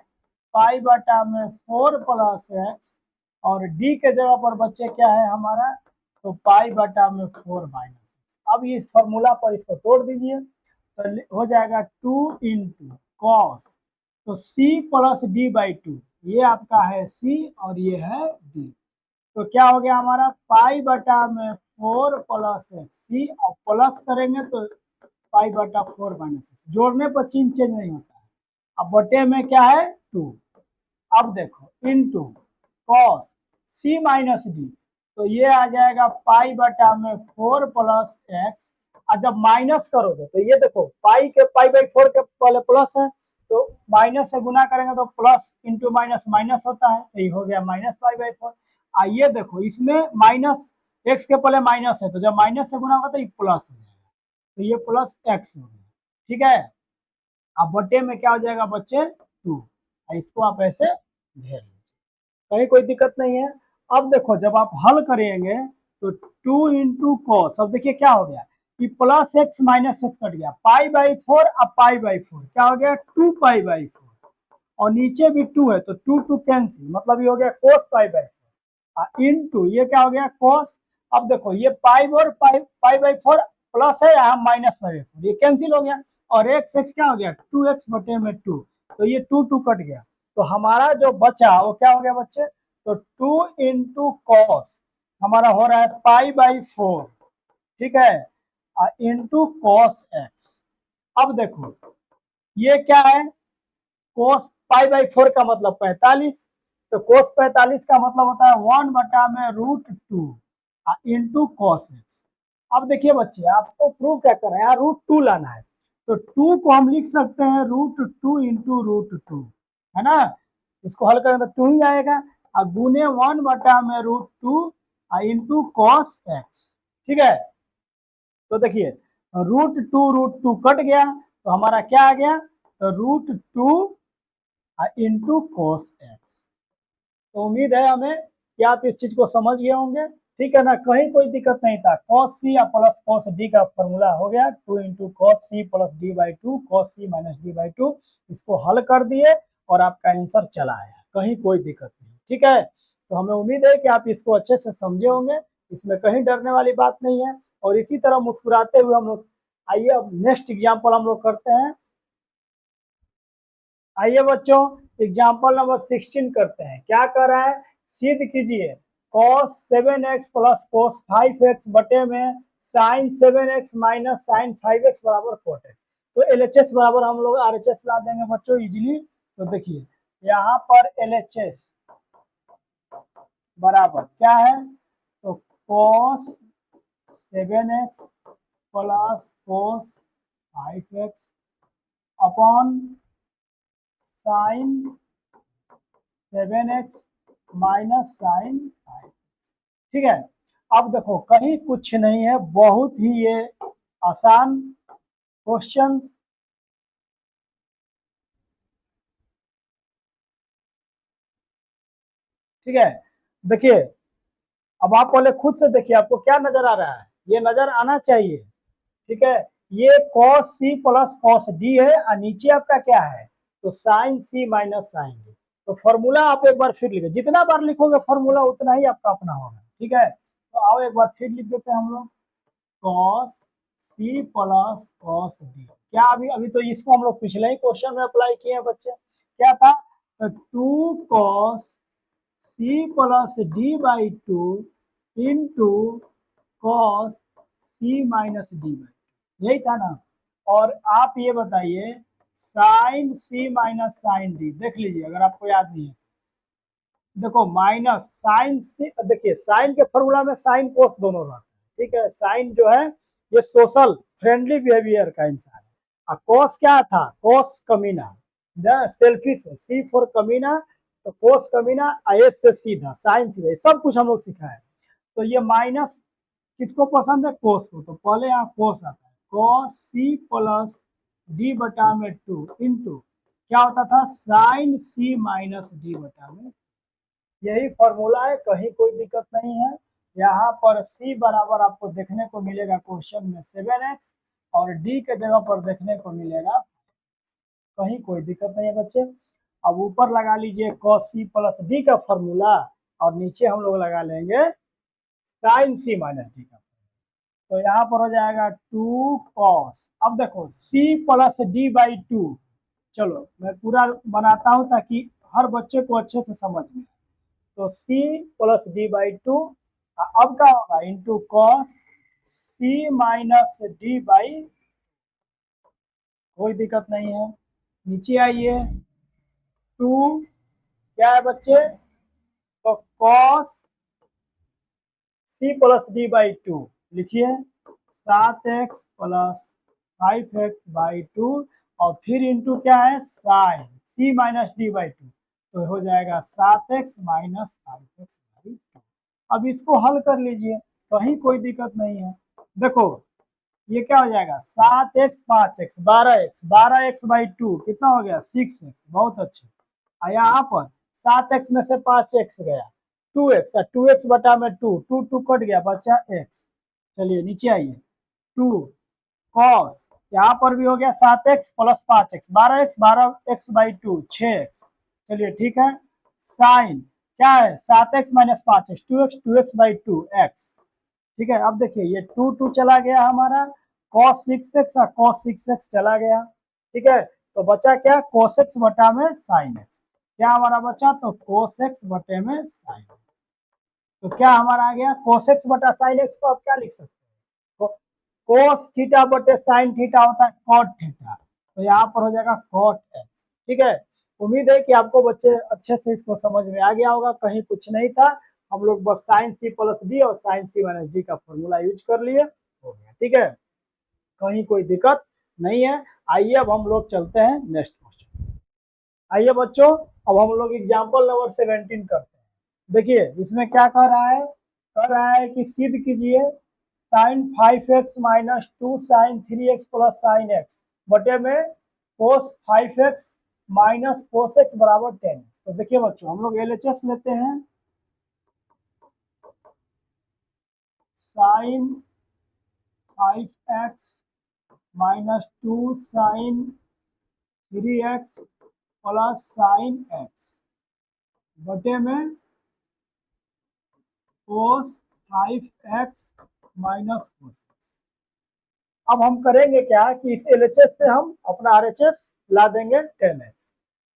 पाई बटा में 4 प्लस एक्स, और डी के जगह पर बच्चे क्या है हमारा, तो पाई बटा में 4 माइनस एक्स। अब इस फॉर्मूला पर इसको तोड़ दीजिए, तो हो जाएगा 2 इंटू कॉस, तो सी प्लस डी बाई 2, ये आपका है सी और ये है डी। तो क्या हो गया हमारा, पाई बटा में 4 प्लस एक्स सी, और प्लस करेंगे तो पाई बटा 4 माइनस एक्स, जोड़ने पर चिन्ह चेंज नहीं होता है। अब बटे में क्या है 2, अब देखो into cos c minus D, तो ये आ जाएगा पाई बटा में 4 प्लस एक्स, और जब माइनस करोगे तो ये देखो पाई के पाई बाई 4 के पहले प्लस है, तो माइनस से गुना करेंगे तो प्लस इंटू माइनस माइनस होता है, तो ये हो गया माइनस पाई बाई 4। आइए देखो इसमें माइनस एक्स के पहले माइनस है, तो जब माइनस से गुना होगा तो ये प्लस हो जाएगा, तो ये प्लस एक्स हो गया। ठीक है, अब बटे में क्या हो जाएगा बच्चे 2, इसको आप ऐसे घेर लीजिए, कहीं कोई दिक्कत नहीं है। अब देखो जब आप हल करेंगे तो 2 इंटू कॉस, अब देखिए क्या हो गया कि plus x minus x cut गया, पाई बाई 4, अब पाई बाई 4 क्या हो गया 2 पाई बाई 4, और नीचे भी 2 है तो 2 2 कैंसिल, मतलब ये हो गया कोस पाई बाई 4 इंटू ये क्या हो गया कॉस। अब देखो ये पाई और पाई बाई 4 प्लस है, यहाँ माइनस पाई बाई 4, ये कैंसिल हो गया, और एक्स एक्स क्या हो गया 2x बटे में 2, तो ये 2 2 कट गया, तो हमारा जो बचा वो क्या हो गया बच्चे, तो 2 इंटू कॉस हमारा हो रहा है पाई बाई 4, ठीक है, इंटू कॉस एक्स। अब देखो ये क्या है, कोस पाई बाई 4 का मतलब 45, तो कोस 45 का मतलब होता है 1 बटा में √2 इंटू कॉस एक्स। अब देखिए बच्चे आपको प्रूव क्या कर रहे हैं, √2 लाना है, तो 2 को हम लिख सकते हैं √2 इंटू √2, है ना, इसको हल करें तो 2 ही आएगा, और गुने 1 बटा में √2 इंटू कॉस एक्स। ठीक है, तो देखिए √2 कट गया, तो हमारा क्या आ गया, तो √2 इंटू कॉस एक्स। तो उम्मीद है हमें कि आप इस चीज को समझ गए होंगे, ठीक है ना, कहीं कोई दिक्कत नहीं था। कॉस सी या प्लस कॉस डी का फॉर्मूला हो गया 2 into cos c plus d by 2 cos c minus d by 2, इसको हल कर दिए और आपका आंसर चला आया, कहीं कोई दिक्कत नहीं। ठीक है, तो हमें उम्मीद है कि आप इसको अच्छे से समझे होंगे, इसमें कहीं डरने वाली बात नहीं है, और इसी तरह मुस्कुराते हुए हम लोग, आइए अब नेक्स्ट एग्जाम्पल हम लोग करते हैं। आइए बच्चों एग्जाम्पल नंबर 16 करते हैं। क्या कर रहा है, सिद्ध कीजिए cos 7x plus cos 5x बटे में sin 7x minus sin 5x बराबर cot x। तो LHS बराबर हम लोग RHS ला देंगे बच्चों इजीली। तो देखिए यहाँ पर LHS बराबर क्या है, तो cos 7x plus cos 5x upon sin 7x minus sine 5। ठीक है, अब देखो कहीं कुछ नहीं है, बहुत ही ये आसान क्वेश्चन। ठीक है, देखिए अब आप पहले खुद से देखिए आपको क्या नजर आ रहा है, ये नजर आना चाहिए। ठीक है, ये cos c plus cos d है और नीचे आपका क्या है, तो sin c minus sin d। तो फॉर्मूला आप एक बार फिर लिखो, जितना बार लिखोगे फॉर्मूला उतना ही आपका अपना होगा। ठीक है, तो आओ एक बार फिर लिख देते हैं हम लोग cos c plus cos d। क्या अभी अभी तो इसको हम लोग पिछले ही क्वेश्चन में अप्लाई किए हैं बच्चे। क्या था, तो 2 cos c plus d by 2 into cos c minus d by, यही था ना। और आप ये बताइए sine c minus sine d, देख लीजिए अगर आपको याद नहीं है। देखो माइनस साइन सी, देखिए साइन के फॉर्मूला में साइन कोस दोनों रहते हैं। ठीक है, साइन जो है ये सोशल फ्रेंडली बिहेवियर का इंसान है, और कोस क्या था, कोस कमीना, सेल्फिश है, सी फॉर कमीना। तो कोस कमीना एस से सीधा, साइन सीधा, सब कुछ हम लोग सीखा है। तो ये माइनस किसको पसंद है, कोस को, तो पहले यहाँ कोस आता है, कोस सी प्लस डी बटा में 2 इंटू क्या होता था, साइन सी माइनस डी बटा में। यही फॉर्मूला है, कहीं कोई दिक्कत नहीं है। यहाँ पर c बराबर आपको देखने को मिलेगा क्वेश्चन में 7x और d के जगह पर देखने को मिलेगा, कहीं कोई दिक्कत नहीं है बच्चे। अब ऊपर लगा लीजिए cos c प्लस डी का फॉर्मूला और नीचे हम लोग लगा लेंगे sin c माइनस डी का। तो यहाँ पर हो जाएगा 2 cos, अब देखो c प्लस डी बाई 2। चलो मैं पूरा बनाता हूँ ताकि हर बच्चे को अच्छे से समझ में। तो c प्लस डी बाई 2, अब क्या होगा, into cos c minus d by, कोई दिक्कत नहीं है। नीचे आइए 2 क्या है बच्चे, तो cos c plus d by 2 लिखिए, 7x प्लस 5x बाई 2 और फिर इंटू क्या है, sine c minus d by 2, तो हो जाएगा 7x माइनस 5x बाई 2। अब इसको हल कर लीजिए, कहीं कोई दिक्कत नहीं है। देखो ये क्या हो जाएगा, 7x 5x 12x, 12x by 2 कितना हो गया, 6x, बहुत अच्छे। और यहाँ पर 7x में से 5x गया, 2x, 2x बटा में 2, 2 2 कट गया, बचा x। चलिए नीचे आइए, 2 cos, यहाँ पर भी हो गया 7x plus 5x, 12x, 12x by 2 6x। चलिए ठीक है, साइन क्या है, 7x minus 5x 2x, 2x by 2 x। ठीक है, अब देखिए ये 2 2 चला गया हमारा, cos 6x और cos 6x चला गया। ठीक है, तो बचा क्या, cos x बटा में sin x। क्या हमारा बचा, तो cos x बटे में sin x। तो क्या हमारा आ गया, cos x बटा sin x को आप क्या लिख सकते हैं, cos थीटा बटे sin थीटा होता है cot थीटा, तो यहाँ पर हो जाएगा cot x। ठीक है, उम्मीद है कि आपको बच्चे अच्छे से इसको समझ में आ गया होगा, कहीं कुछ नहीं था। हम लोग बस साइन सी प्लस डी और साइन सी माइनस डी का फॉर्मूला यूज कर लिए, हो गया। ठीक है, कहीं कोई दिक्कत नहीं है। आइए अब हम लोग चलते हैं नेक्स्ट क्वेश्चन। आइए बच्चों अब हम लोग एग्जाम्पल नंबर 17 करते हैं। देखिए इसमें क्या कह रहा है कि सिद्ध कीजिए sine 5x minus 2 sine 3x plus sine x बटे में कोस 5x माइनस कोस x बराबर 10। तो देखिए बच्चों हम लोग LHS लेते हैं, sine 5x minus 2 sine 3x plus sine x बटे में कोस 5x माइनस कोस x। अब हम करेंगे क्या कि इस LHS से हम अपना RHS ला देंगे 10x।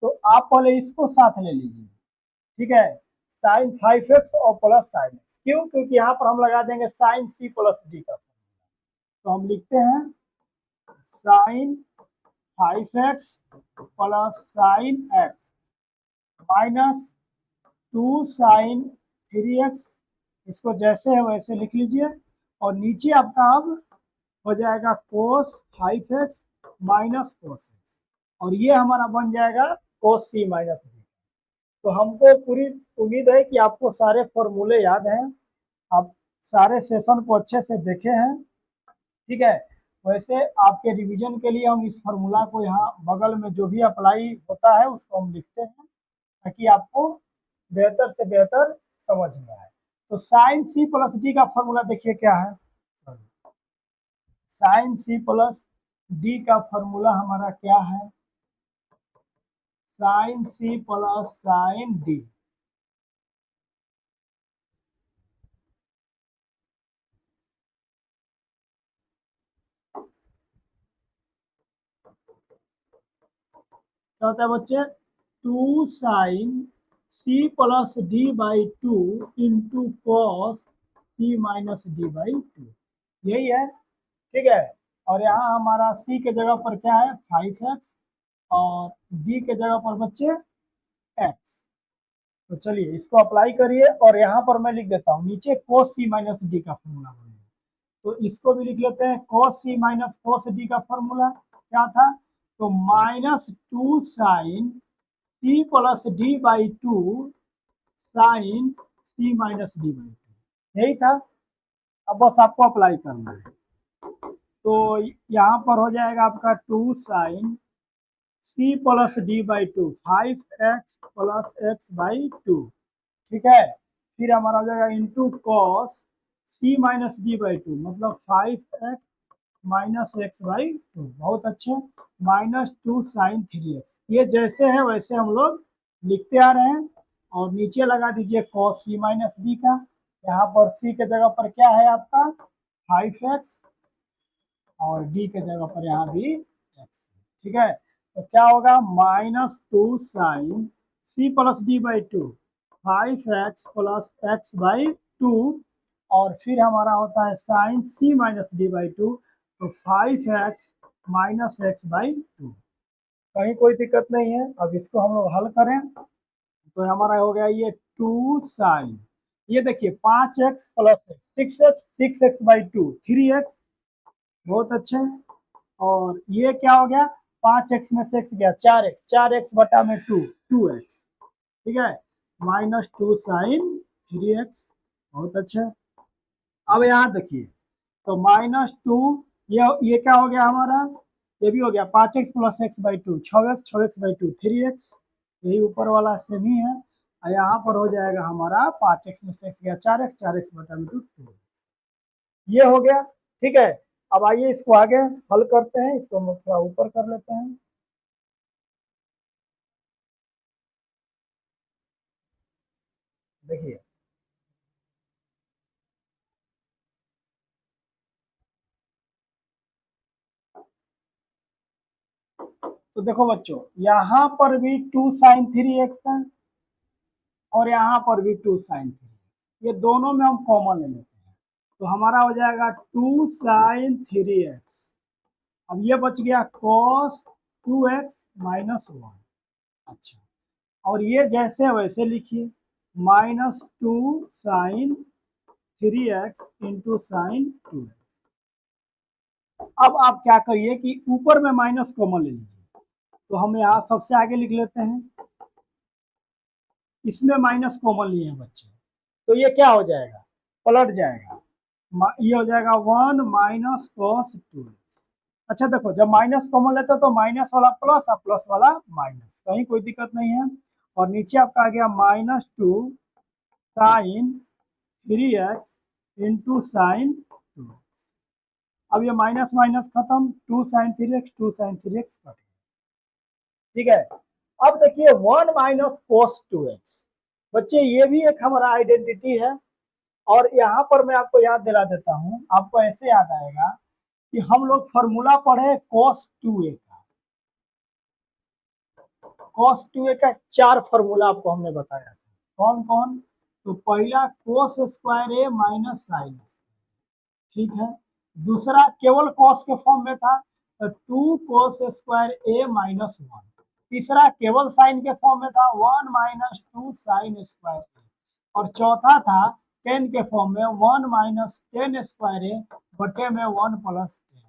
तो आप पहले इसको साथ ले लीजिए, ठीक है, साइन 5x और प्लस साइन x। क्यों? क्योंकि यहाँ पर हम लगा देंगे साइन c प्लस डी का। तो हम लिखते हैं sine 5x plus sine x minus 2 sine 3x, इसको जैसे है वैसे लिख लीजिए। और नीचे आपका अब हो जाएगा कोस 5x माइनस कोस x, और ये हमारा बन जाएगा कोस c माइनस डी। तो हमको पूरी उम्मीद है कि आपको सारे फॉर्मूले याद हैं, आप सारे सेशन को अच्छे से देखे हैं, ठीक है। वैसे आपके रिवीजन के लिए हम इस फॉर्मूला को यहाँ बगल में जो भी अप्लाई होता है उसको हम लिखते हैं, ताकि आपको बेहतर से बेहतर समझ में आए। तो साइन सी प्लस डी का फॉर्मूला देखिए क्या है। साइन सी प्लस डी का फॉर्मूला हमारा क्या है, sine c plus sine d. क्या होता है बच्चे, 2 sine c plus d by 2 into cos c minus d by 2, यही है, ठीक है। और यहाँ हमारा सी के जगह पर क्या है 5x और डी के जगह पर बच्चे x। तो चलिए इसको अप्लाई करिए, और यहाँ पर मैं लिख देता हूँ नीचे cos c माइनस डी का फॉर्मूला बनेगा। तो इसको भी लिख लेते हैं, cos c minus cos d का फॉर्मूला क्या था, तो -2 sine c plus d by 2 sine c minus d by 2, यही था। अब बस आपको अप्लाई करना है। तो यहाँ पर हो जाएगा आपका 2 sine c plus d by 2 5x plus x by 2, ठीक है। फिर हमारा हो जाएगा into cos c minus d by 2, मतलब 5x माइनस एक्स बाई 2, बहुत अच्छे, -2 साइन 3x। ये जैसे है वैसे हम लोग लिखते आ रहे हैं। और नीचे लगा दीजिए कॉस सी माइनस डी का, यहाँ पर सी के जगह पर क्या है आपका 5x और डी के जगह पर यहाँ भी x, ठीक है। तो क्या होगा -2 sine c plus d by 2 5x plus x by 2, और फिर हमारा होता है sine c minus d by 2, तो 5x माइनस एक्स बाई 2। कहीं कोई दिक्कत नहीं है। अब इसको हम लोग हल करें तो हमारा हो गया ये 2 साइन, ये देखिए 5x plus x 6x by 2 3x, बहुत अच्छे। और ये क्या हो गया 5x में से x गया 4x बटा में 2x, ठीक है, -2 साइन 3x, बहुत अच्छा। अब यहाँ देखिए तो -2, ये क्या हो गया हमारा, ये भी हो गया 5x plus x by 2 6x by 2 3x, यही ऊपर वाला सेम ही है। और यहाँ पर हो जाएगा हमारा 5x में से x गया 4x बटा में 2 ये हो गया, ठीक है। अब आइए इसको आगे हल करते हैं, इसको हम थोड़ा ऊपर कर लेते हैं। देखिए तो देखो बच्चों, यहाँ पर भी 2 साइन 3x है और यहाँ पर भी 2 साइन 3x, ये दोनों में हम कॉमन ले लेते हैं। तो हमारा हो जाएगा 2 साइन 3x, अब ये बच गया cos 2x माइनस 1, अच्छा। और ये जैसे वैसे लिखिए -2 sine 3x into sine 2x। अब आप क्या करिए कि ऊपर में माइनस कॉमन ले लीजिए, तो हम यहाँ सबसे आगे लिख लेते हैं, इसमें माइनस कॉमन लिए हैं बच्चे, तो ये क्या हो जाएगा पलट जाएगा, ये हो जाएगा 1 माइनस कॉस 2x। अच्छा देखो जब माइनस कॉमन लेते हो तो माइनस वाला प्लस और प्लस वाला माइनस, कहीं कोई दिक्कत नहीं है। और नीचे आपका आ गया -2 sine 3x into sine 2x। अब ये माइनस माइनस खत्म, 2 साइन 3x कट, ठीक है। अब देखिए 1 माइनस कोस 2x, बच्चे ये भी एक हमारा आइडेंटिटी है। और यहाँ पर मैं आपको याद दिला देता हूँ, आपको ऐसे याद आएगा कि हम लोग फॉर्मूला पढ़े cos 2a का, cos 2a का 4 फॉर्मूला आपको हमने बताया था। कौन कौन? तो पहला cos square a minus sine, ठीक है। दूसरा केवल cos के फॉर्म में था तो 2 cos स्क्वायर a माइनस 1। तीसरा केवल साइन के फॉर्म में था 1 माइनस 2 साइन स्क्वायर a। और चौथा था टेन के फॉर्म में 1 माइनस टेन स्क्वायर ए बटे में 1 प्लस टेन।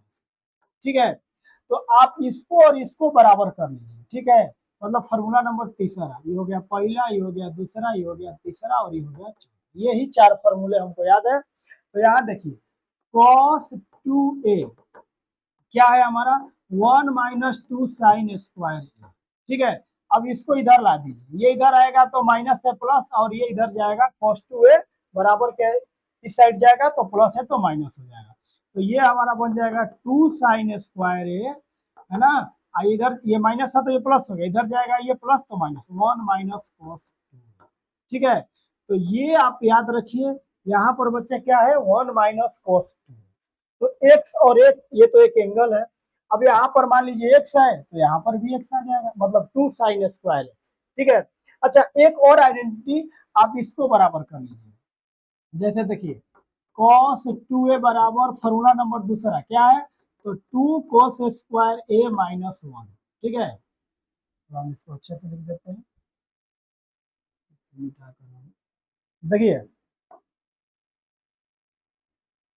ठीक है, तो आप इसको और इसको बराबर कर लीजिए, ठीक है। मतलब फॉर्मूला नंबर तीसरा, ये हो गया पहला, ये हो गया दूसरा, ये हो गया तीसरा और ये हो गया चौथा। ये ही 4 फॉर्मूले हमको याद है। तो यहाँ देखिए cos 2a क्या है हमारा 1 माइनस 2 साइन स्क्वायर ए, ठीक है। अब इसको इधर ला दीजिए, ये इधर आएगा तो माइनस है प्लस, और ये इधर जाएगा cos 2a बराबर के इस साइड जाएगा तो प्लस है तो माइनस हो जाएगा। तो ये हमारा बन जाएगा 2 साइन स्क्वायर ए, है ना। इधर ये माइनस था तो ये प्लस हो गया, इधर जाएगा ये प्लस तो माइनस 1 माइनस cos 2, ठीक है। तो ये आप याद रखिए, यहाँ पर बच्चे क्या है 1 माइनस cos 2। तो x और x ये तो एक एंगल है। अब यहाँ पर मान लीजिए x है तो यहाँ पर भी x आ जाएगा, मतलब 2 साइन स्क्वायर x, ठीक है। अच्छा, एक और आइडेंटिटी आप इसको बराबर कर लीजिए। जैसे देखिए cos 2a बराबर फॉर्मूला नंबर दूसरा क्या है, तो 2 cos स्क्वायर a माइनस 1, ठीक है। तो हम इसको अच्छे से लिख देते हैं। देखिए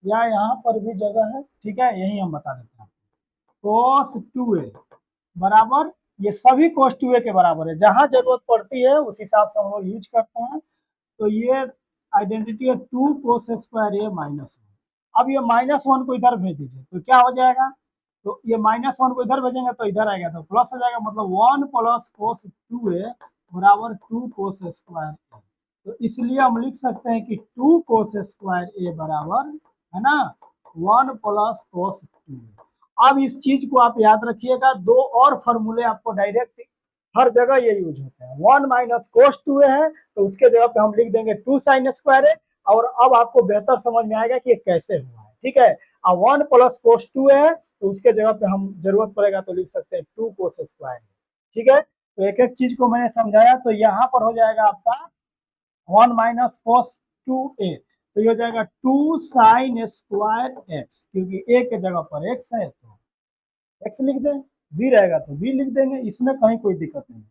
या यहाँ पर भी जगह है, ठीक है, यही हम बता देते हैं। cos 2a बराबर, ये सभी cos 2a के बराबर है, जहां जरूरत पड़ती है उस हिसाब से हम लोग यूज करते हैं। तो ये आइडेंटिटी है 2 cos स्क्वायर a माइनस 1। अब ये माइनस 1 को इधर भेज दीजिए तो क्या हो जाएगा, तो ये माइनस 1 को इधर भेजेंगे तो इधर आएगा तो प्लस हो जाएगा, मतलब 1 प्लस cos 2a बराबर 2 cos स्क्वायर a। तो इसलिए हम लिख सकते हैं कि 2 cos स्क्वायर a बराबर, है ना, 1 प्लस cos 2a। अब इस चीज को आप याद रखिएगा, दो और फॉर्मूले आपको डायरेक्ट हर जगह ये यूज होते हैं। 1 माइनस cos 2a है तो उसके जगह पे हम लिख देंगे 2 साइन स्क्वायर है। और अब आपको बेहतर समझ में आएगा कि ये कैसे हुआ है, ठीक है। अब 1 प्लस cos 2a है तो उसके जगह पे हम जरूरत पड़ेगा तो लिख सकते हैं 2 cos स्क्वायर, ठीक है। तो एक एक चीज को मैंने समझाया, तो यहाँ पर हो जाएगा आपका 1 माइनस cos 2a, तो ये हो जाएगा 2 साइन स्क्वायर एक्स, क्योंकि a के जगह पर x है तो x लिख दें, b रहेगा तो b लिख देंगे, इसमें कहीं कोई दिक्कत नहीं।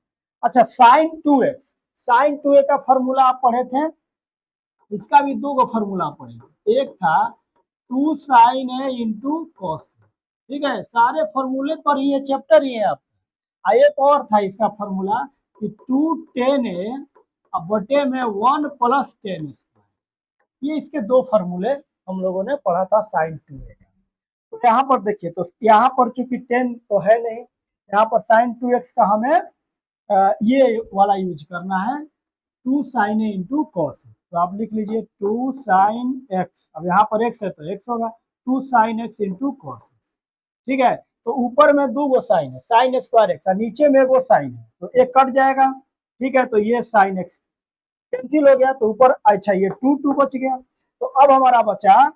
अच्छा, साइन 2x, साइन 2a का फॉर्मूला आप पढ़े थे, इसका भी दो फॉर्मूला आप पढ़े, एक था 2 साइन a इंटू कॉस, ठीक है। सारे फॉर्मूले पर ही है, चैप्टर ही है आपका। एक और था इसका फॉर्मूला कि 2 tan a बटे में 1 प्लस टेन स्क्वायर। ये इसके दो फॉर्मूले हम लोगों ने पढ़ा था साइन 2a का। तो यहाँ पर देखिए, तो यहाँ पर चूंकि 10 तो है नहीं, यहाँ पर साइन 2x का हमें ये वाला यूज करना है, 2 साइन ए इंटू कॉस। तो आप लिख लीजिए 2 साइन एक्स, अब यहाँ पर x है तो x होगा 2 साइन एक्स इंटू कॉस, ठीक है। तो ऊपर में दो वो साइन है, साइन स्क्वायर एक्स, और नीचे में वो साइन है तो एक कट जाएगा, ठीक है। तो ये साइन एक्स कैंसिल हो गया तो ऊपर, अच्छा ये 2 बच गया। तो अब हमारा बचा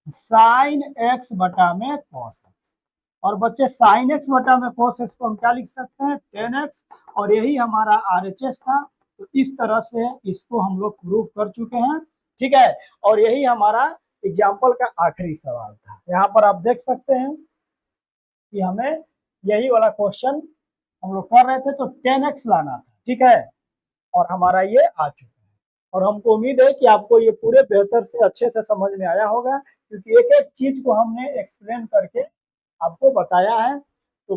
साइन एक्स बटा में कॉस एक्स, और बच्चे साइन एक्स बटा में कॉस एक्स को हम क्या लिख सकते हैं 10x, और यही हमारा RHS था। तो इस तरह से इसको हम लोग प्रूव कर चुके हैं, ठीक है। और यही हमारा एग्जाम्पल का आखिरी सवाल था। यहाँ पर आप देख सकते हैं कि हमें यही वाला क्वेश्चन हम लोग कर रहे थे, तो 10x लाना था, ठीक है। और हमारा ये आ चुका है, और हमको उम्मीद है कि आपको ये पूरे बेहतर से अच्छे से समझ में आया होगा, क्योंकि एक एक चीज को हमने एक्सप्लेन करके आपको बताया है। तो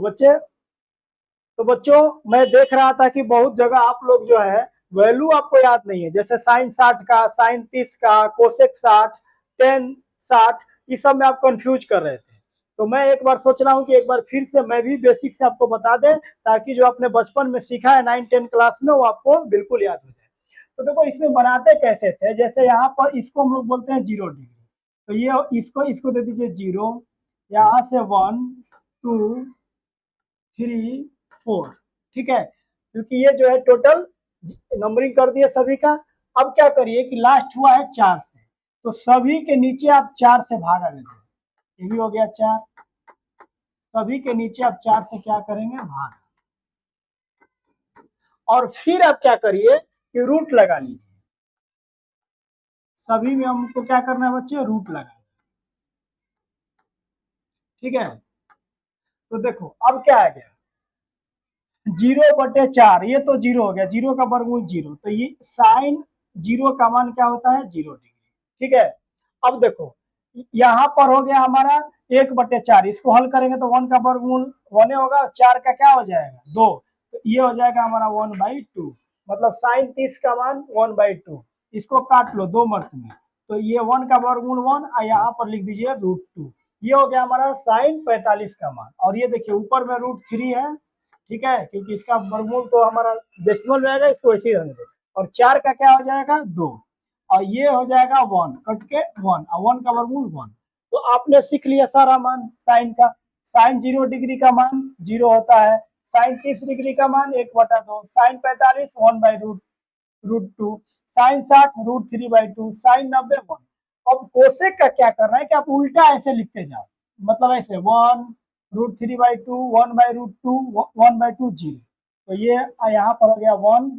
बच्चों मैं देख रहा था कि बहुत जगह आप लोग जो है वैल्यू आपको याद नहीं है, जैसे साइन 60 का, साइन 30 का, कोसेक 60, टेन 60, इस सब में आप कंफ्यूज कर रहे थे। तो मैं एक बार सोच रहा हूँ कि एक बार फिर से मैं भी बेसिक से आपको बता दें, ताकि जो आपने बचपन में सीखा है 9-10 क्लास में वो आपको बिल्कुल याद हो जाए। तो देखो इसमें बनाते कैसे थे, जैसे यहाँ पर इसको हम लोग बोलते हैं 0 डिग्री, तो ये इसको दे दीजिए 0, यहाँ से 1 2 3 4, ठीक है। क्योंकि ये जो है टोटल नंबरिंग कर दिए सभी का। अब क्या करिए कि लास्ट हुआ है 4 से, तो सभी के नीचे आप 4 से भागा देते हैं, ये भी हो गया 4, सभी के नीचे आप 4 से क्या करेंगे भाग, और फिर आप क्या करिए कि रूट लगा लीजिए। सभी में हमको क्या करना है बच्चे, रूट लगा। ठीक है, तो देखो अब क्या आ गया, 0/4, ये तो 0 हो गया, 0 का वर्गमूल 0, तो ये साइन 0 का मान क्या होता है, 0 डिग्री। ठीक है, अब देखो यहाँ पर हो गया हमारा 1/4, इसको हल करेंगे तो 1 का वर्गमूल 1 होगा, 4 का क्या हो जाएगा 2, तो ये हो जाएगा हमारा 1/2, मतलब साइन 30 का मान 1/2। इसको काट लो 2 मर्त में, तो ये 1 का वर्गमूल 1 और यहाँ पर लिख दीजिए √2। ये हो गया हमारा साइन 45 का मान। और ये देखिए ऊपर में √3 है, ठीक है, क्योंकि इसका वर्गमूल तो हमारा डेसिमल रहेगा, इसको ऐसे ही रहने दो। और 4 का क्या हो जाएगा 2, और ये हो जाएगा 1 कट के 1, और 1 का वर्गमूल 1। तो आपने सीख लिया सारा मान साइन का। साइन 0 डिग्री का मान 0 होता है, साइन 30 डिग्री का मान 1/2, साइन 45 1/√2, साइन 60 √3/2, साइन 90 1। अब कोसेक का क्या करना है कि आप उल्टा ऐसे लिखते जाओ, मतलब ऐसे 1 √3/2, 1/√2, 1/2 0। तो ये यहाँ पर हो गया 1,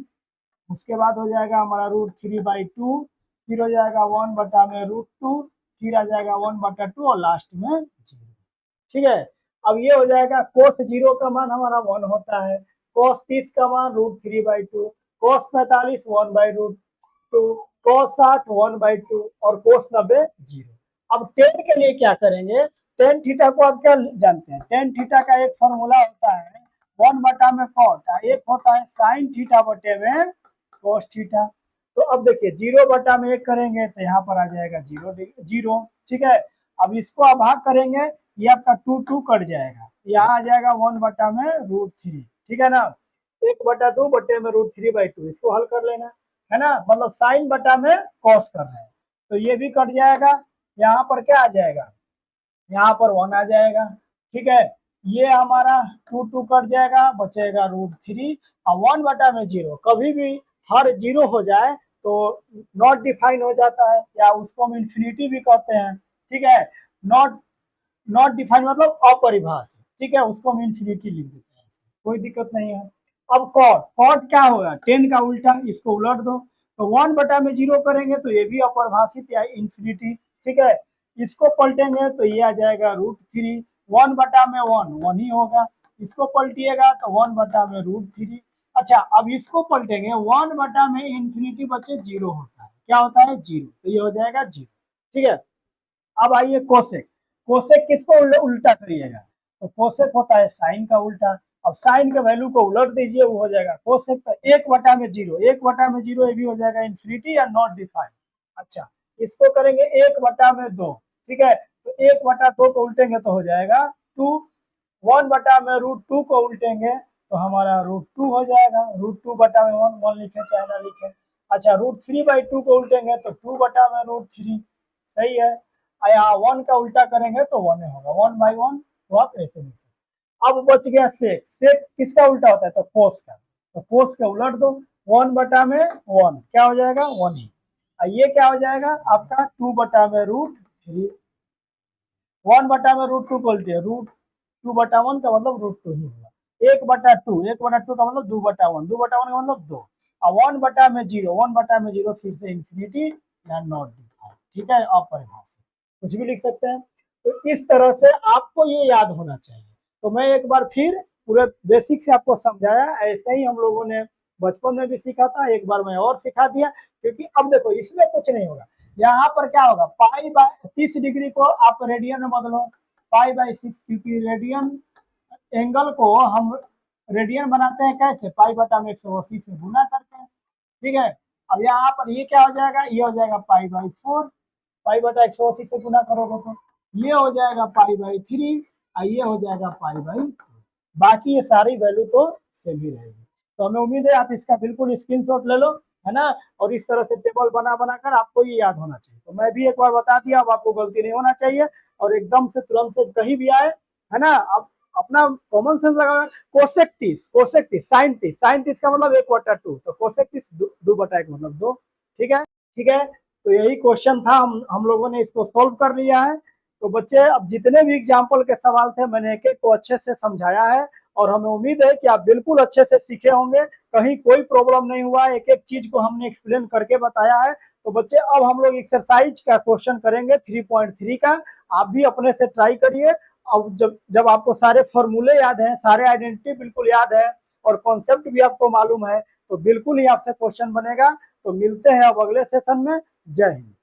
उसके बाद हो जाएगा हमारा √3/2, फिर हो जाएगा 1/√2, फिर आ जाएगा 1/2 और लास्ट में 0। ठीक है, अब ये हो जाएगा कोस 0 का मान हमारा 1 होता है, कोस 30 का मान √3/2, कोस 45 1/√2, कोस 60 1/2 और कोस 90 0। अब टेन के लिए क्या करेंगे, टेन थीटा को आप क्या जानते हैं, टेन थीटा का एक फॉर्मूला होता है 1 में कॉट, एक होता है साइन थीटा बटे में कोस थीटा। तो अब देखिए 0/1 करेंगे तो यहाँ पर आ जाएगा 0 0। ठीक है, अब इसको आप भाग करेंगे, ये आपका 2 कट जाएगा, यहाँ आ जाएगा 1/√3। ठीक है ना, 1/2 बटे में √3/2, इसको हल कर लेना है ना, मतलब साइन बटा में कॉस कर रहे हैं, तो ये भी कट जाएगा। यहाँ पर क्या आ जाएगा, यहाँ पर 1 आ जाएगा। ठीक है, ये हमारा 2 कट जाएगा, बचेगा √3 और 1/0। कभी भी हर 0 हो जाए तो नॉट डिफाइन हो जाता है, या उसको हम इन्फिनिटी भी कहते हैं। ठीक है, नॉट नॉट डिफाइन मतलब अपरिभाषित। ठीक है, उसको हम इन्फिनिटी लिख देते हैं, कोई दिक्कत नहीं है। अब कॉट, कॉट क्या होगा, 10 का उल्टा, इसको उलट दो, तो 1/0 करेंगे तो ये भी अपरिभाषित या इन्फिनिटी। ठीक है, इसको पलटेंगे तो ये आ जाएगा √3, 1/1 1 ही होगा, इसको पलटिएगा तो 1/√3। अच्छा, अब इसको पलटेंगे, 1 में इन्फिनिटी बचे 0 होता है, क्या होता है 0, तो ये हो जाएगा 0। ठीक है, अब आइए कोसेक, कोसेक किसको उल्टा करिएगा, तो कोसेक होता है साइन का उल्टा। अब साइन के वैल्यू को उलट दीजिए, वो हो जाएगा कोसेक, तो 1/0, 1/0 ये भी हो जाएगा इन्फिनिटी या नॉट डिफाइन। अच्छा, इसको करेंगे 1/2। ठीक है, तो 1/2 को उल्टेंगे तो हो जाएगा 2, 1/√2 को उल्टेंगे तो हमारा √2 हो जाएगा, √2/1 1 लिखे चाहे ना लिखे। अच्छा, √3/2 को उल्टेंगे तो 2/√3, सही है। यहाँ 1 का उल्टा करेंगे तो 1 होगा, 1/1, तो आप ऐसे लिख सकते। अब बच गया सेक, सेक किसका उल्टा होता है, तो कोस का, तो कोस के उलट दो, 1/1 क्या हो जाएगा 1 ही, ये क्या हो जाएगा आपका 2/√3, 1/√2 को उल्टे, √2/1 का मतलब √2 ही होगा, 1/2 का मतलब 2/1, 2/1 का मतलब 2, और 1/0, 1/0 फिर से इन्फिनिटी या नॉट डिफाइंड। ठीक है, अपरिभाषित, कुछ भी लिख सकते हैं। तो इस तरह से आपको ये याद होना चाहिए। तो मैं एक बार फिर पूरे बेसिक से आपको समझाया, ऐसे ही हम लोगों ने बचपन में भी सीखा था, एक बार मैं और सिखा दिया, क्योंकि अब देखो इसमें कुछ नहीं होगा, यहाँ पर क्या होगा, पाई बाय 30 डिग्री को आप रेडियन में बदलो, पाई/6, क्योंकि रेडियन एंगल को हम रेडियन बनाते हैं कैसे, पाई/180 से गुना करके। ठीक है, अब यहाँ पर ये क्या हो जाएगा, ये हो जाएगा पाई/4, पाई/180 से गुना करोगे तो ये हो जाएगा पाई/3, और ये हो जाएगा पाई/2। बाकी ये सारी वैल्यू तो सेम ही रहेगी। तो हमें उम्मीद है आप इसका बिल्कुल स्क्रीनशॉट ले लो, है ना, और इस तरह से टेबल बना बना कर आपको ये याद होना चाहिए। तो मैं भी एक बार बता दिया, अब आपको गलती नहीं होना चाहिए, और एकदम से तुरंत से कहीं भी आए, है ना, आप अपना कॉमन सेंस लगा, कोसेक 30, कोसेक 30, साइन 30, साइन 30 का मतलब 1/2, तो कोसेक 30 2/1 मतलब 2। ठीक है, ठीक है, तो यही क्वेश्चन था, हम लोगों ने इसको सोल्व कर लिया है। तो बच्चे अब जितने भी एग्जाम्पल के सवाल थे मैंने एक एक को अच्छे से समझाया है, और हमें उम्मीद है कि आप बिल्कुल अच्छे से सीखे होंगे, कहीं कोई प्रॉब्लम नहीं हुआ, एक एक चीज को हमने एक्सप्लेन करके बताया है। तो बच्चे अब हम लोग एक्सरसाइज का क्वेश्चन करेंगे 3.3 का, आप भी अपने से ट्राई करिए। अब जब आपको सारे फॉर्मूले याद हैं, सारे आइडेंटिटी बिल्कुल याद है और कॉन्सेप्ट भी आपको मालूम है, तो बिल्कुल ही आपसे क्वेश्चन बनेगा। तो मिलते हैं अब अगले सेशन में। जय हिंद।